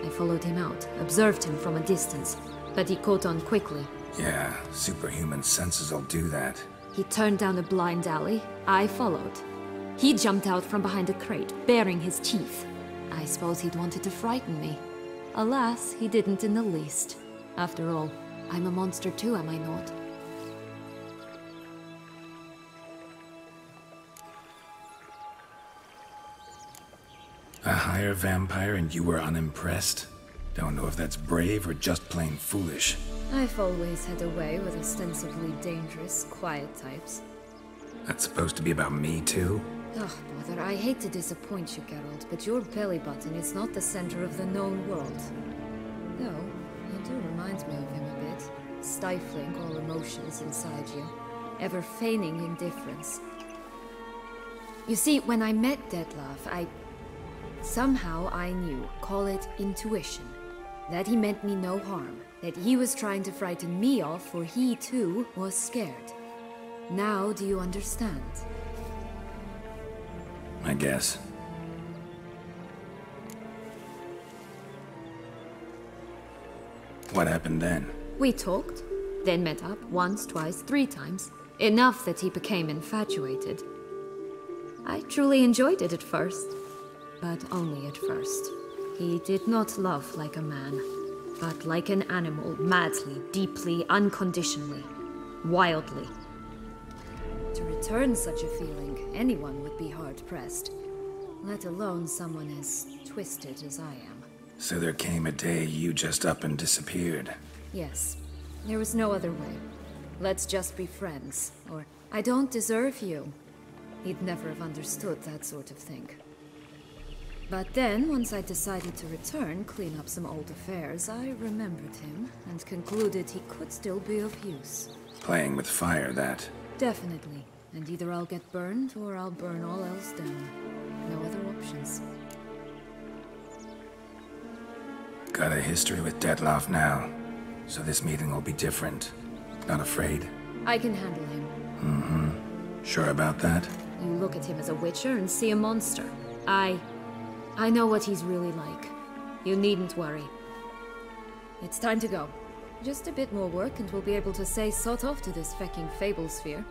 [SPEAKER 6] I followed him out, observed him from a distance, but he caught on quickly.
[SPEAKER 1] Yeah, superhuman senses will do that.
[SPEAKER 6] He turned down a blind alley. I followed. He jumped out from behind a crate, baring his teeth. I suppose he'd wanted to frighten me. Alas, he didn't in the least. After all, I'm a monster too, am I not?
[SPEAKER 1] A higher vampire and you were unimpressed? Don't know if that's brave or just plain foolish.
[SPEAKER 6] I've always had a way with ostensibly dangerous, quiet types.
[SPEAKER 1] That's supposed to be about me too?
[SPEAKER 6] Oh, bother, I hate to disappoint you, Geralt, but your belly button is not the center of the known world. Though, you do remind me of him a bit. Stifling all emotions inside you. Ever feigning indifference. You see, when I met Detlef, somehow I knew, call it intuition, that he meant me no harm, that he was trying to frighten me off, for he too was scared. Now do you understand?
[SPEAKER 1] I guess. What happened then?
[SPEAKER 6] We talked, then met up once, twice, 3 times. Enough that he became infatuated. I truly enjoyed it at first. But only at first. He did not love like a man, but like an animal, madly, deeply, unconditionally, wildly. To return such a feeling, anyone would be hard-pressed, let alone someone as twisted as I am.
[SPEAKER 1] So there came a day you just up and disappeared.
[SPEAKER 6] Yes, there was no other way. Let's just be friends, or I don't deserve you. He'd never have understood that sort of thing. But then, once I decided to return, clean up some old affairs, I remembered him and concluded he could still be of use.
[SPEAKER 1] Playing with fire, that.
[SPEAKER 6] Definitely. And either I'll get burned or I'll burn all else down. No other options.
[SPEAKER 1] Got a history with Detlef now, so this meeting will be different. Not afraid?
[SPEAKER 6] I can handle him.
[SPEAKER 1] Mm-hmm. Sure about that?
[SPEAKER 6] You look at him as a witcher and see a monster. I know what he's really like. You needn't worry. It's time to go. Just a bit more work and we'll be able to say sort off to this fecking fable sphere.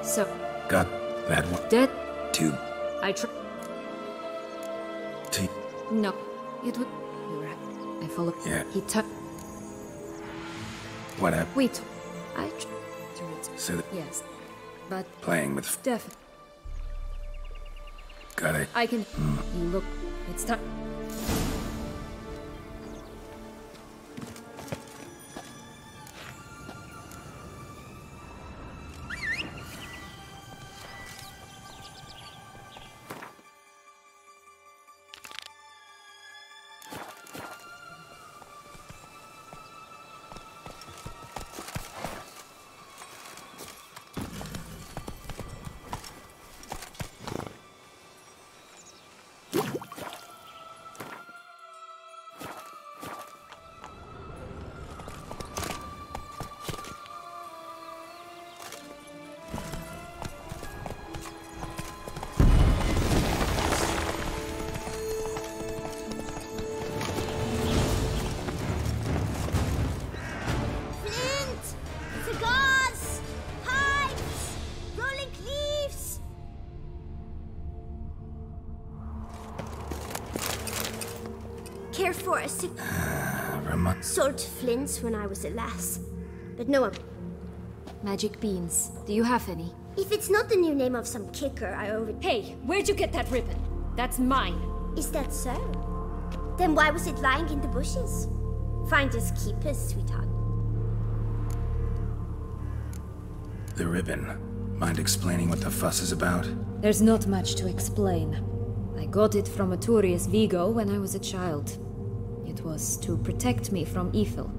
[SPEAKER 3] So,
[SPEAKER 1] Got that one.
[SPEAKER 3] dead?
[SPEAKER 1] Two.
[SPEAKER 3] I tr-
[SPEAKER 1] T.
[SPEAKER 3] No. It would... You're right. I follow...
[SPEAKER 1] Yeah.
[SPEAKER 3] He took...
[SPEAKER 1] What happened?
[SPEAKER 3] Wait. I tr-
[SPEAKER 1] So that
[SPEAKER 3] Yes. But...
[SPEAKER 1] playing with...
[SPEAKER 3] Definitely.
[SPEAKER 1] Got it.
[SPEAKER 3] I can... You look... It's time...
[SPEAKER 8] Care for a sold flints when I was a lass, but no one.
[SPEAKER 3] Magic beans. Do you have any?
[SPEAKER 8] If it's not the new name of some kicker, I already.
[SPEAKER 3] Hey, where'd you get that ribbon? That's mine.
[SPEAKER 8] Is that so? Then why was it lying in the bushes? Finders keepers, sweetheart.
[SPEAKER 1] The ribbon. Mind explaining what the fuss is about?
[SPEAKER 3] There's not much to explain. I got it from a Turius Vigo when I was a child. It was to protect me from evil.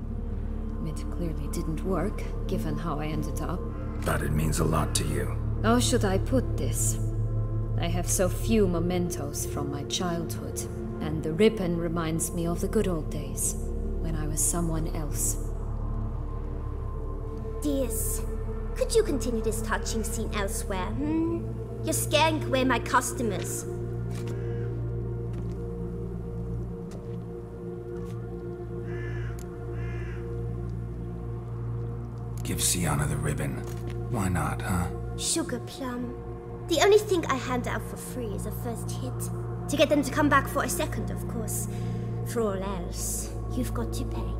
[SPEAKER 3] It clearly didn't work, given how I ended up.
[SPEAKER 1] But it means a lot to you.
[SPEAKER 3] How should I put this? I have so few mementos from my childhood, and the ribbon reminds me of the good old days, when I was someone else.
[SPEAKER 8] Dears, could you continue this touching scene elsewhere, You're scaring away my customers.
[SPEAKER 1] Give Sienna the ribbon. Why not, huh?
[SPEAKER 8] Sugar plum. The only thing I hand out for free is a first hit. To get them to come back for a second, of course. For all else, you've got to pay.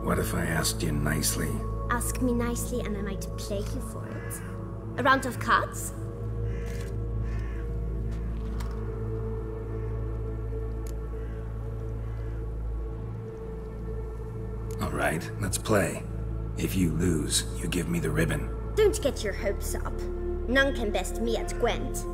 [SPEAKER 1] What if I asked you nicely?
[SPEAKER 8] Ask me nicely and I might play you for it. A round of cards?
[SPEAKER 1] All right, let's play. If you lose, you give me the ribbon.
[SPEAKER 8] Don't get your hopes up. None can best me at Gwent.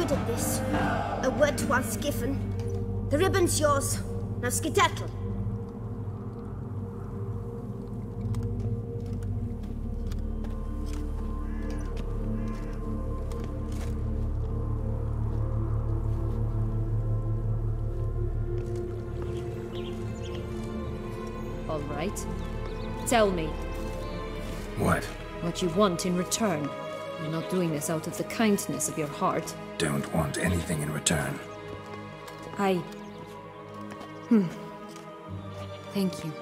[SPEAKER 8] needed this. A word once given. The ribbon's yours. Now skedaddle.
[SPEAKER 6] All right. Tell me.
[SPEAKER 1] What?
[SPEAKER 6] What you want in return. You're not doing this out of the kindness of your heart.
[SPEAKER 1] Don't want anything in return.
[SPEAKER 6] Thank you.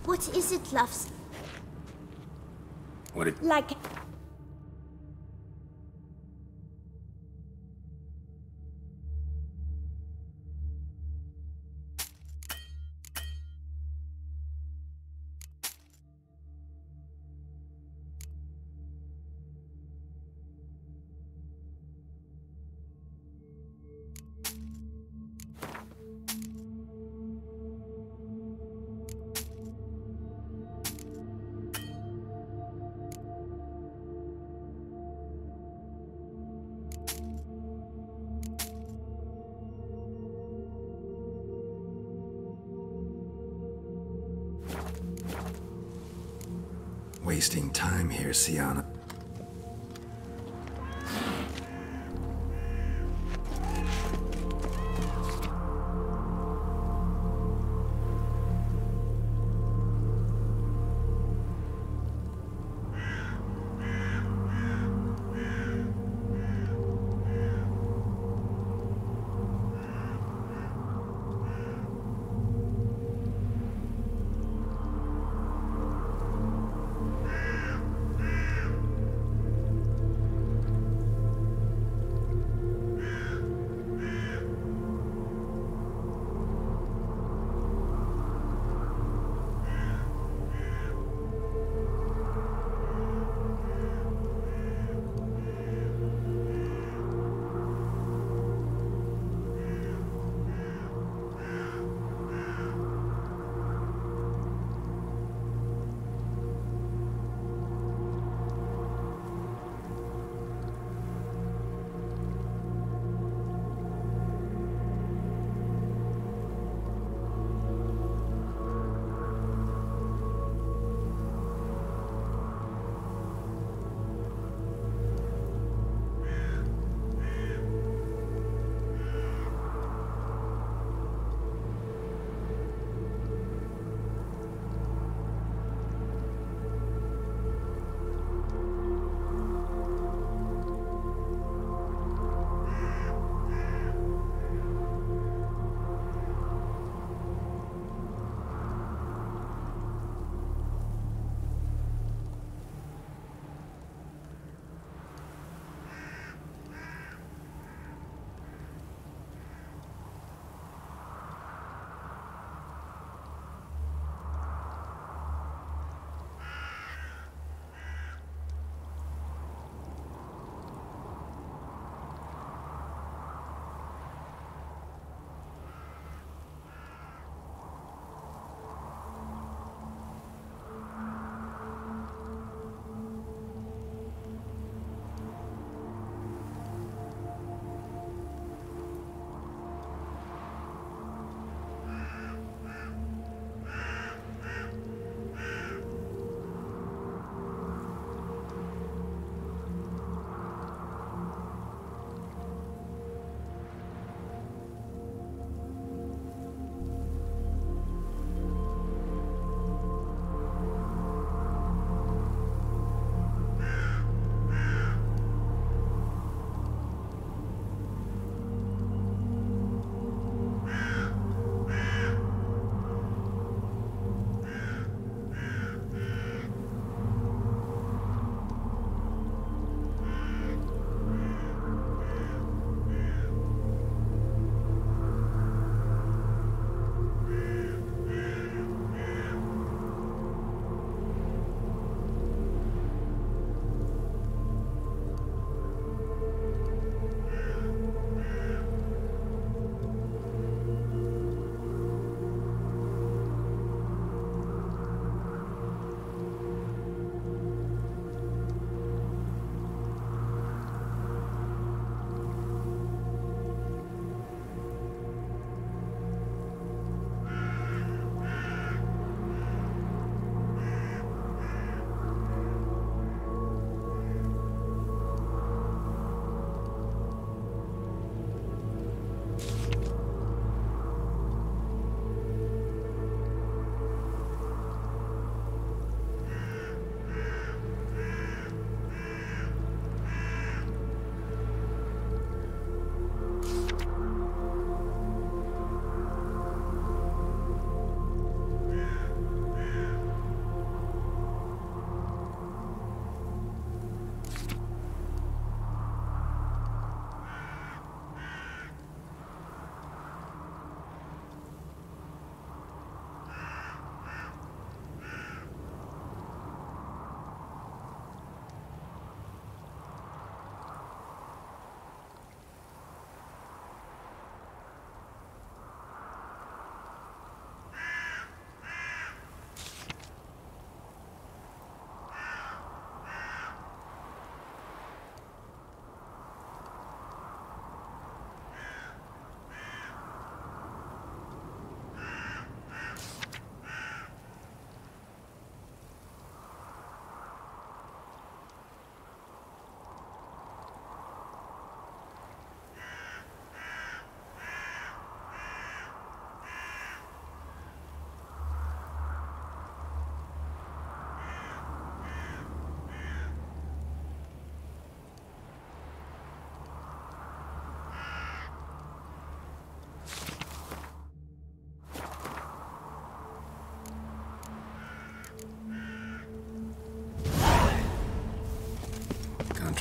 [SPEAKER 8] What is it, loves?
[SPEAKER 1] What it...
[SPEAKER 8] Like...
[SPEAKER 1] Wasting time here, Sienna.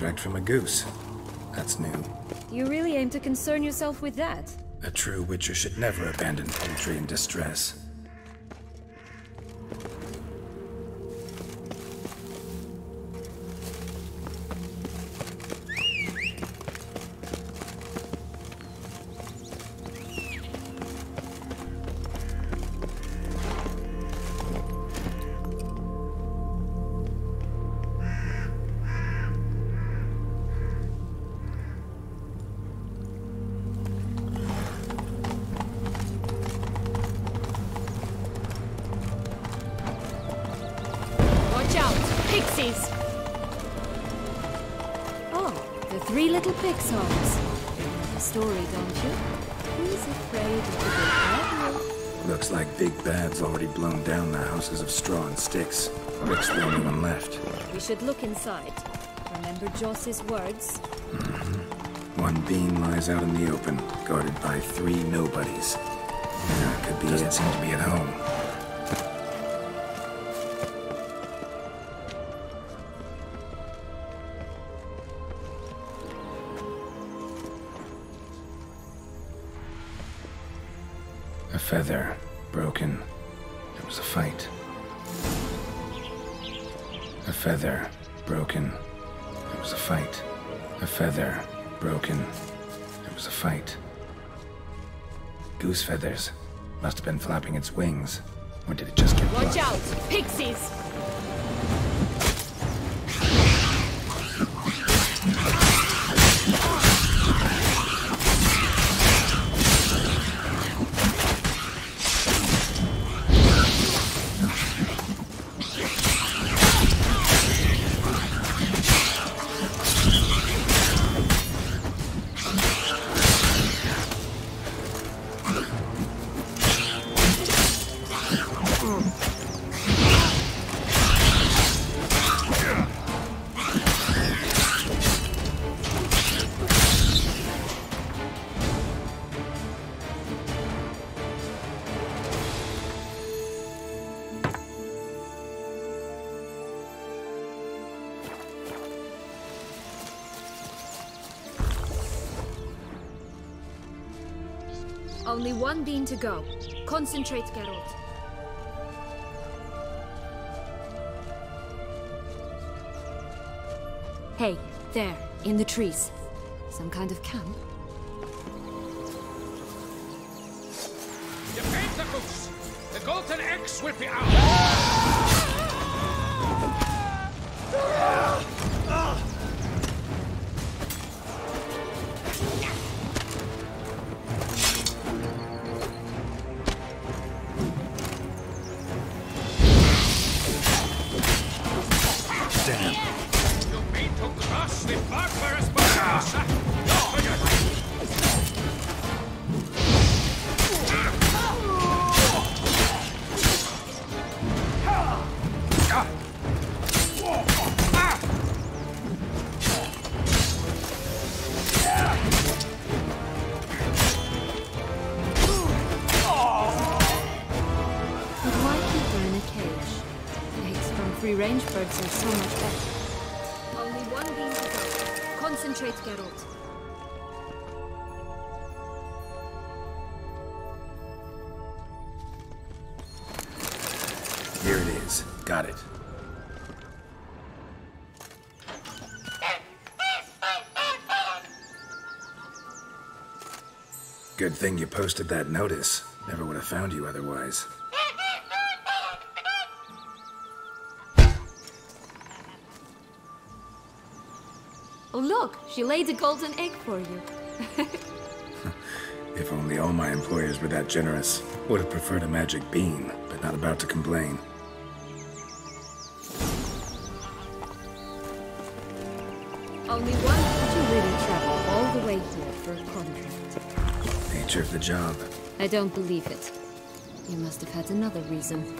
[SPEAKER 1] contract from a goose. That's new.
[SPEAKER 6] Do you really aim to concern yourself with that?
[SPEAKER 1] A true witcher should never abandon poultry in distress.
[SPEAKER 6] Pixies! Oh, the three little pix homes. You know the story, don't you? Who's afraid of the big bad?
[SPEAKER 1] Looks like Big Bad's already blown down the houses of straw and sticks. Rick's the only one left.
[SPEAKER 6] We should look inside. Remember Joss's words?
[SPEAKER 1] One beam lies out in the open, guarded by three nobodies. That could be Doesn't seem to be at home. A feather, broken. There was a fight. A feather, broken. There was a fight. A feather, broken. There was a fight. Goose feathers. Must have been flapping its wings. Or did it just get
[SPEAKER 6] Watch
[SPEAKER 1] lost?
[SPEAKER 6] out! Pixies! Only one bean to go. Concentrate, Geralt. Hey, there, in the trees. Some kind of camp?
[SPEAKER 9] Defend the goose! The golden eggs will be out!
[SPEAKER 1] Damn.
[SPEAKER 9] You mean to crush the barbarous barbarians?
[SPEAKER 6] But why keep her in a cage? Eggs from free-range birds are so much better. Only one bean to go. Concentrate, Geralt.
[SPEAKER 1] Here it is. Got it. Good thing you posted that notice. Never would have found you otherwise.
[SPEAKER 6] Oh look, she laid a golden egg for you.
[SPEAKER 1] If only all my employers were that generous. Would have preferred a magic bean, but not about to complain.
[SPEAKER 6] Only one? Did you really travel all the way here for a contract?
[SPEAKER 1] Nature of the job.
[SPEAKER 6] I don't believe it. You must have had another reason.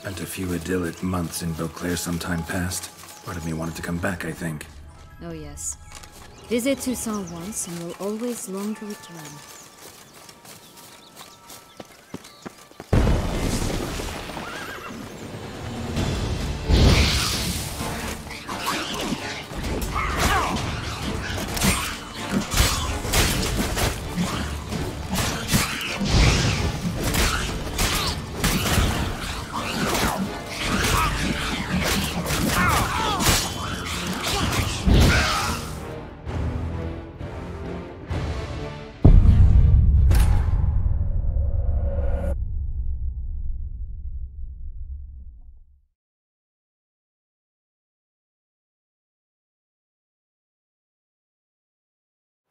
[SPEAKER 1] Spent a few idyllic months in Beauclair some time past. Part of me wanted to come back, I think.
[SPEAKER 6] Oh yes. Visit Toussaint once and will always long to return.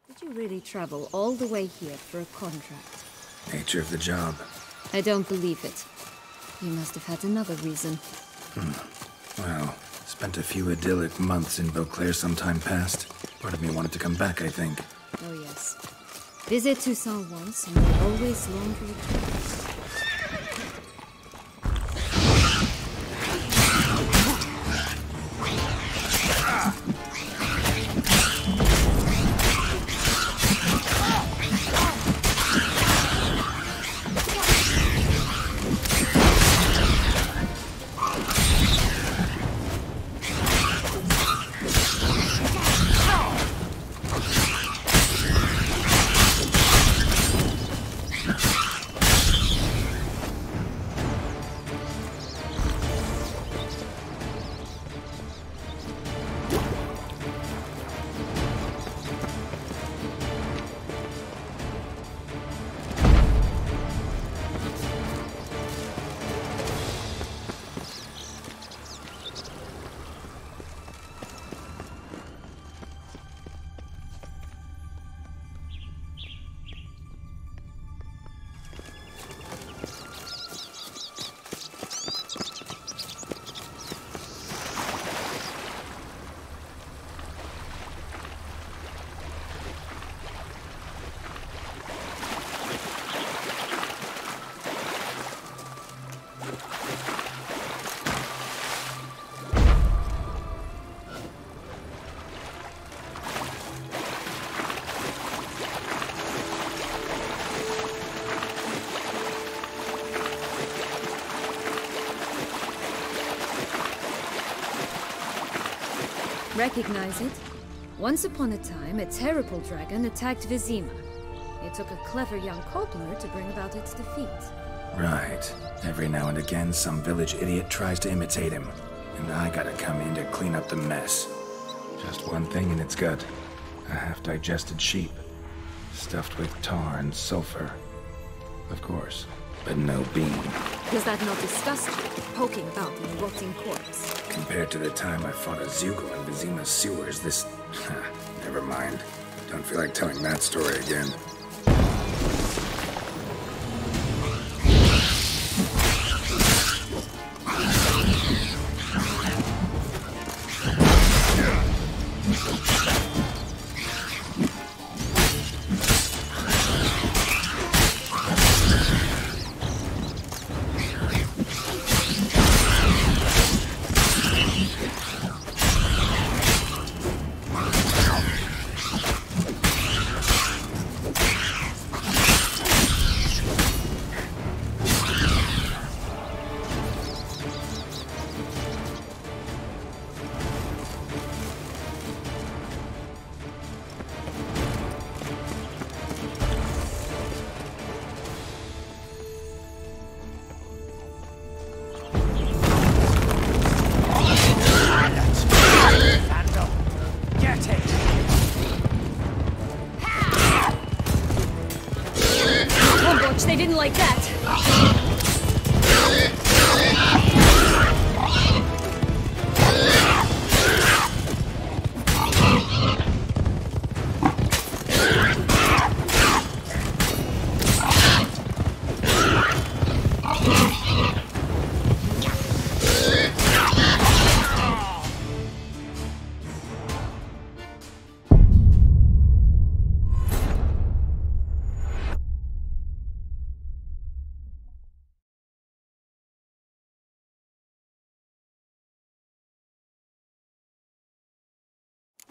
[SPEAKER 6] Did you really travel all the way here for a contract?
[SPEAKER 1] Nature of the job.
[SPEAKER 6] I don't believe it. You must have had another reason.
[SPEAKER 1] Well, spent a few idyllic months in Beauclair some time past. Part of me wanted to come back, I think.
[SPEAKER 6] Oh yes. Visit Toussaint once and will always long to return. Recognize it? Once upon a time, a terrible dragon attacked Vizima. It took a clever young cobbler to bring about its defeat.
[SPEAKER 1] Right. Every now and again, some village idiot tries to imitate him. And I gotta come in to clean up the mess. Just one thing in its gut. A half-digested sheep. Stuffed with tar and sulfur. Of course. But no bean.
[SPEAKER 6] Does that not disgust you, poking about in a rotting corpse?
[SPEAKER 1] Compared to the time I fought a Zugo in Vizima's sewers, this... never mind. Don't feel like telling that story again.
[SPEAKER 6] They didn't like that.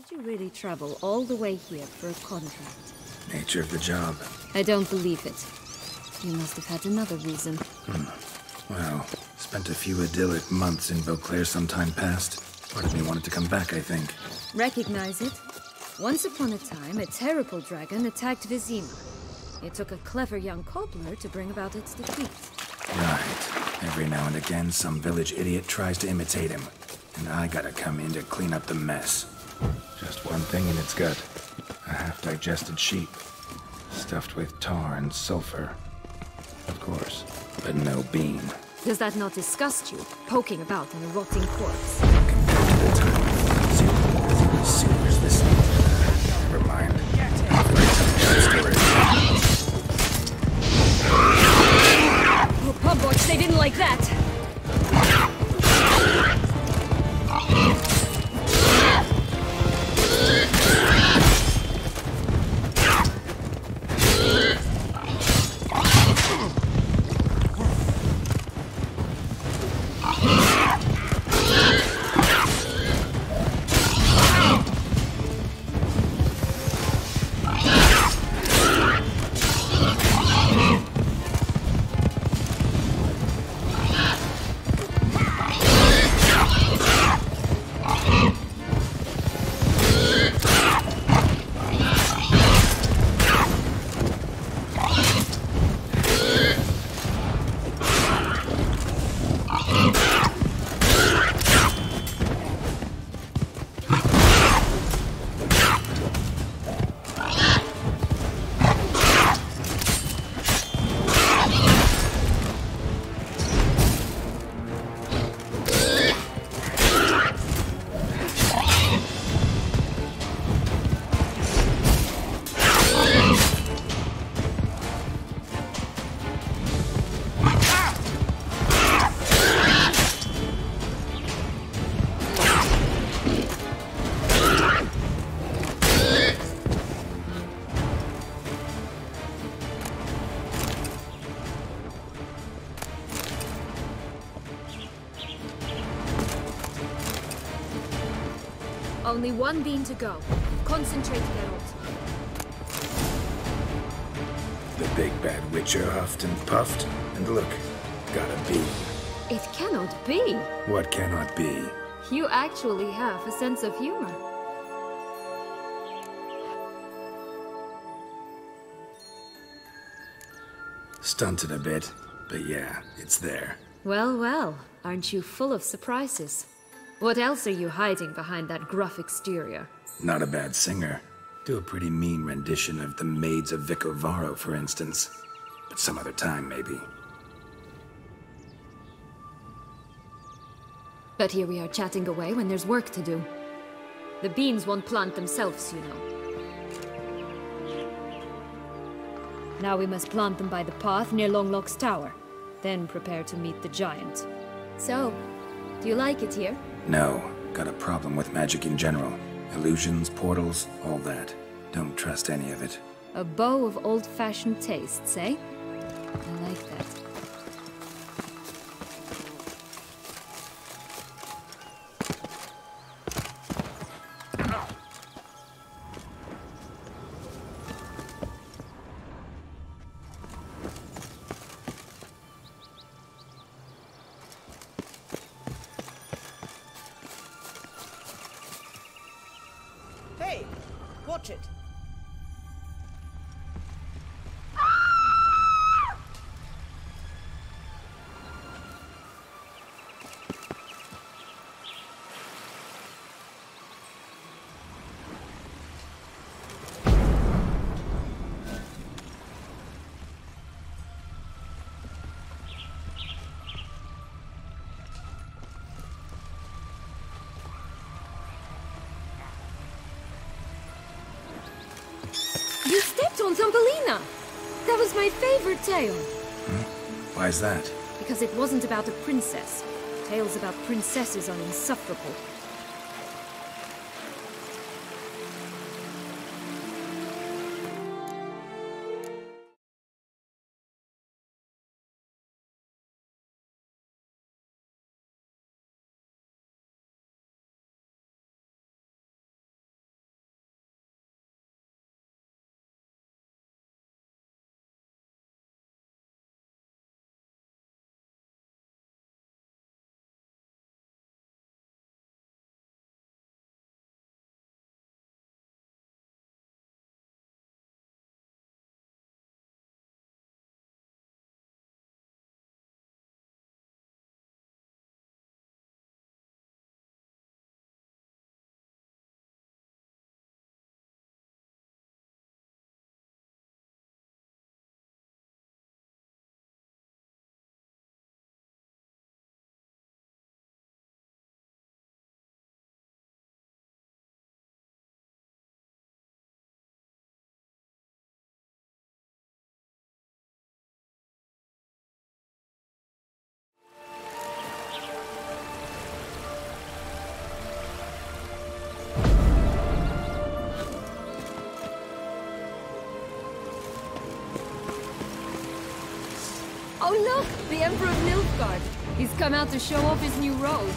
[SPEAKER 6] Did you really travel all the way here for a contract?
[SPEAKER 1] Nature of the job.
[SPEAKER 6] I don't believe it. You must have had another reason.
[SPEAKER 1] Well, spent a few idyllic months in Beauclair some time past. Part of me wanted to come back, I think.
[SPEAKER 6] Recognize it? Once upon a time, a terrible dragon attacked Vizima. It took a clever young cobbler to bring about its defeat.
[SPEAKER 1] Right. Every now and again, some village idiot tries to imitate him. And I gotta come in to clean up the mess. Just one thing in its gut. A half-digested sheep. Stuffed with tar and sulfur. Of course. But no bean.
[SPEAKER 6] Does that not disgust you, poking about in a rotting corpse?
[SPEAKER 1] Compared to the time the sewers listening. Never mind.
[SPEAKER 6] Oh, Pumboch, they didn't like that! Only one bean to go. Concentrate, Geralt.
[SPEAKER 1] The big bad witcher huffed and puffed. And look, got a bean.
[SPEAKER 6] It cannot be.
[SPEAKER 1] What cannot be?
[SPEAKER 6] You actually have a sense of humor.
[SPEAKER 1] Stunted a bit, but yeah, it's there.
[SPEAKER 6] Well, well, aren't you full of surprises? What else are you hiding behind that gruff exterior?
[SPEAKER 1] Not a bad singer. Do a pretty mean rendition of the Maids of Vicovaro, for instance. But some other time, maybe.
[SPEAKER 6] But here we are chatting away when there's work to do. The beans won't plant themselves, you know. Now we must plant them by the path near Longlock's tower. Then prepare to meet the giant. So, do you like it here?
[SPEAKER 1] No, got a problem with magic in general. Illusions, portals, all that. Don't trust any of it.
[SPEAKER 6] A bow of old-fashioned tastes, eh? I like that.
[SPEAKER 10] Hey, watch it.
[SPEAKER 6] You stepped on Thumbelina! That was my favorite tale.
[SPEAKER 1] Why's that?
[SPEAKER 6] Because it wasn't about a princess. Tales about princesses are insufferable. Oh look! The Emperor of Nilfgaard! He's come out to show off his new robe.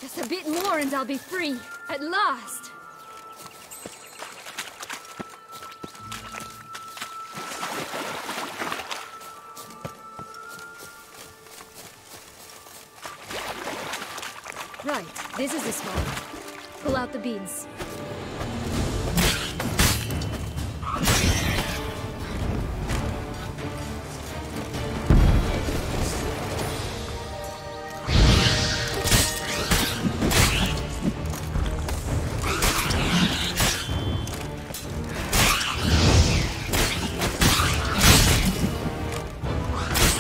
[SPEAKER 6] Just a bit more and I'll be free. At last! Right, this is the spot. Pull out the beans.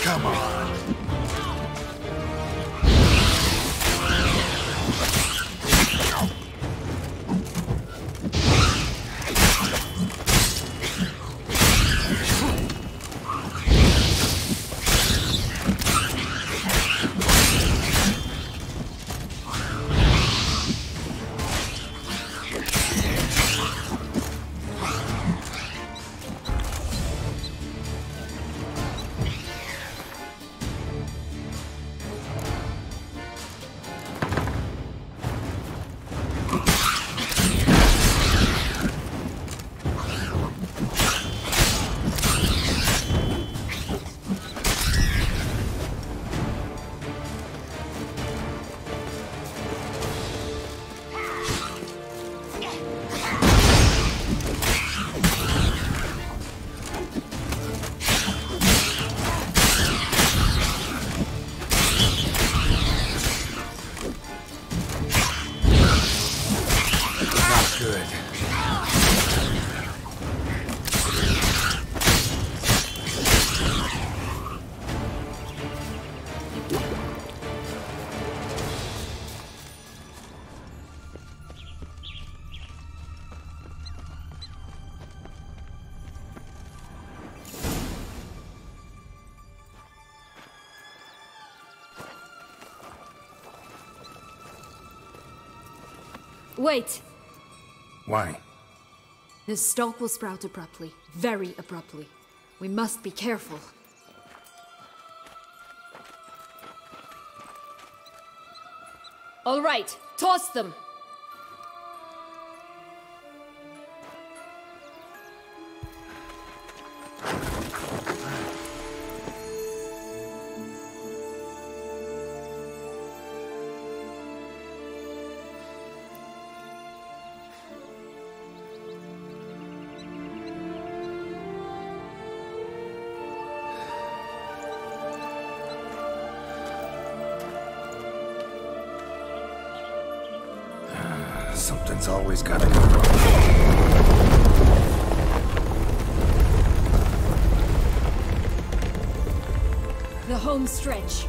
[SPEAKER 5] Come on. Good.
[SPEAKER 6] Wait!
[SPEAKER 1] Why?
[SPEAKER 6] The stalk will sprout abruptly. Very abruptly. We must be careful. All right, toss them!
[SPEAKER 1] Something's always gotta go wrong.
[SPEAKER 6] The home stretch.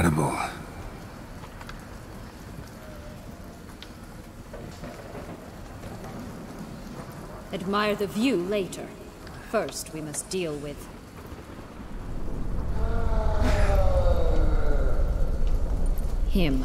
[SPEAKER 1] incredible.
[SPEAKER 6] Admire the view later. First, we must deal with... him.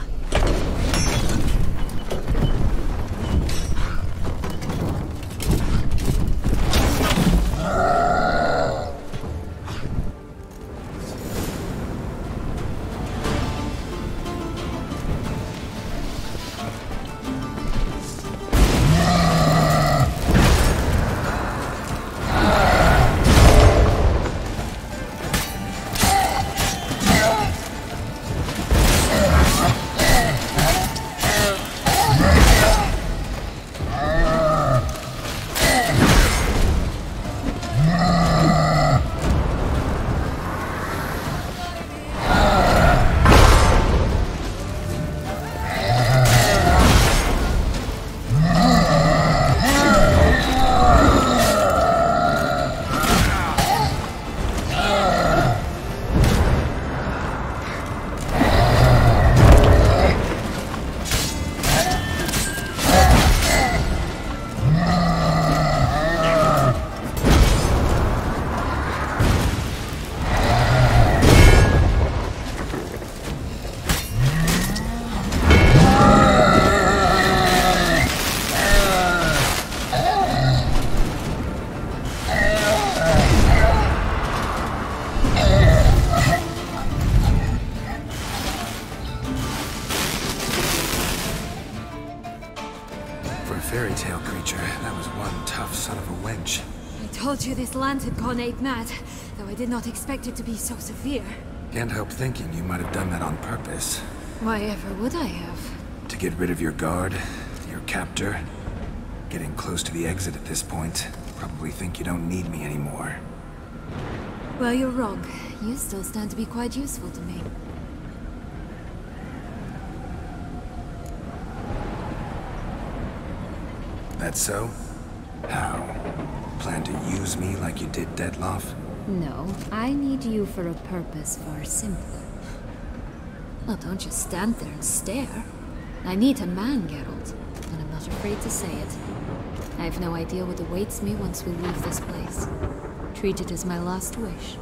[SPEAKER 1] Fairy tale creature, that was one tough son of a wench.
[SPEAKER 6] I told you this land had gone ape mad, though I did not expect it to be so severe.
[SPEAKER 1] Can't help thinking you might have done that on purpose.
[SPEAKER 6] Why ever would I have?
[SPEAKER 1] To get rid of your guard, your captor. Getting close to the exit at this point. Probably think you don't need me anymore.
[SPEAKER 6] Well, you're wrong. You still stand to be quite useful to me.
[SPEAKER 1] That so? How? Plan to use me like you did Detloff?
[SPEAKER 6] No, I need you for a purpose far simpler. Well, don't just stand there and stare. I need a man, Geralt, and I'm not afraid to say it. I have no idea what awaits me once we leave this place. Treat it as my last wish.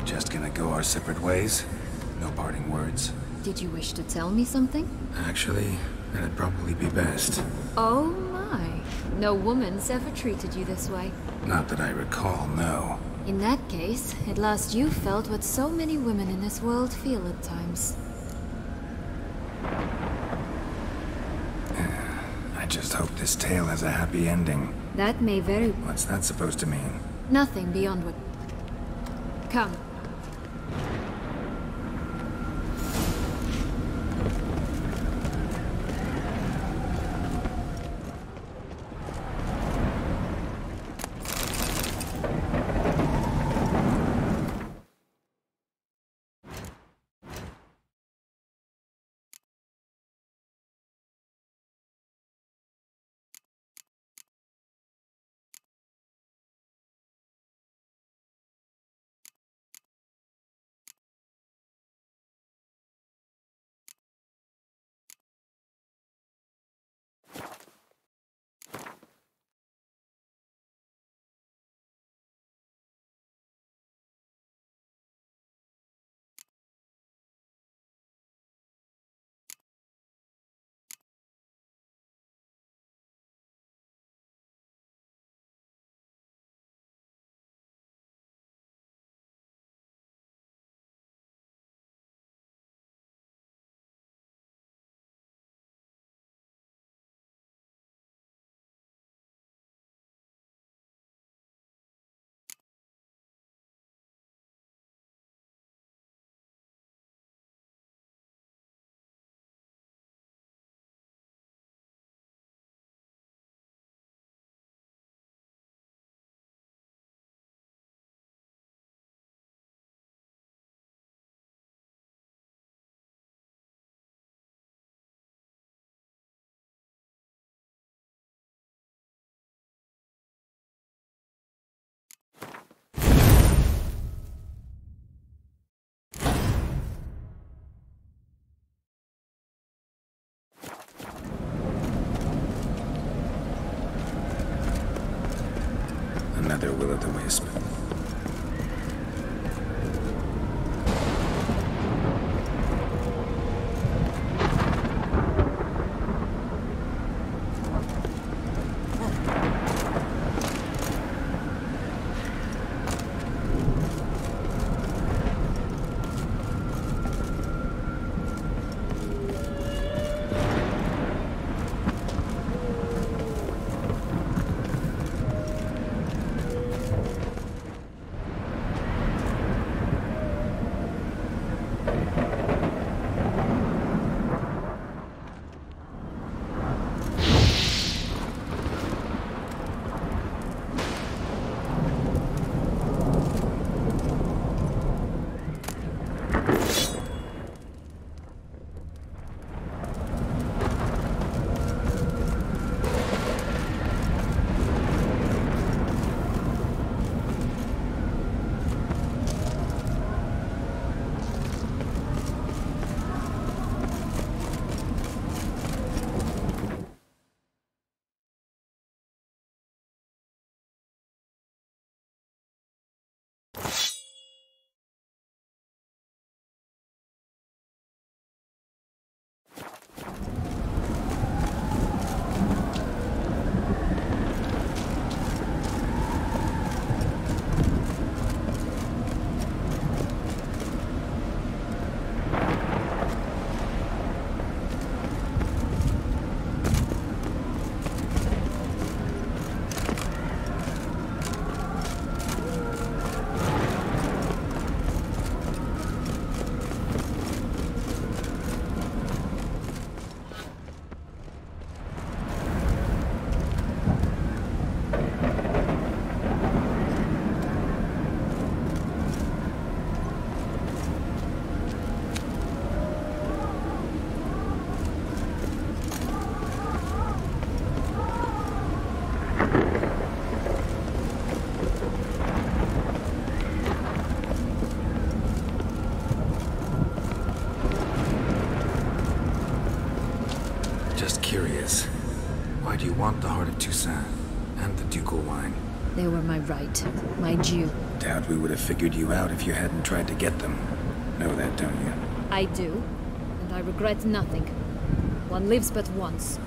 [SPEAKER 1] Just gonna go our separate ways? No parting words?
[SPEAKER 6] Did you wish to tell me something?
[SPEAKER 1] Actually, that'd probably be best.
[SPEAKER 6] Oh my. No woman's ever treated you this way.
[SPEAKER 1] Not that I recall, no.
[SPEAKER 6] In that case, at last you felt what so many women in this world feel at times.
[SPEAKER 1] just hope this tale has a happy ending.
[SPEAKER 6] That may very...
[SPEAKER 1] What's that supposed to mean?
[SPEAKER 6] Nothing beyond what... Come.
[SPEAKER 1] Another will-o'-the-wisp. Curious. Why do you want the Heart of Toussaint and the ducal wine?
[SPEAKER 6] They were my right, my due.
[SPEAKER 1] Doubt we would have figured you out if you hadn't tried to get them. Know that, don't you?
[SPEAKER 6] I do, and I regret nothing. One lives but once.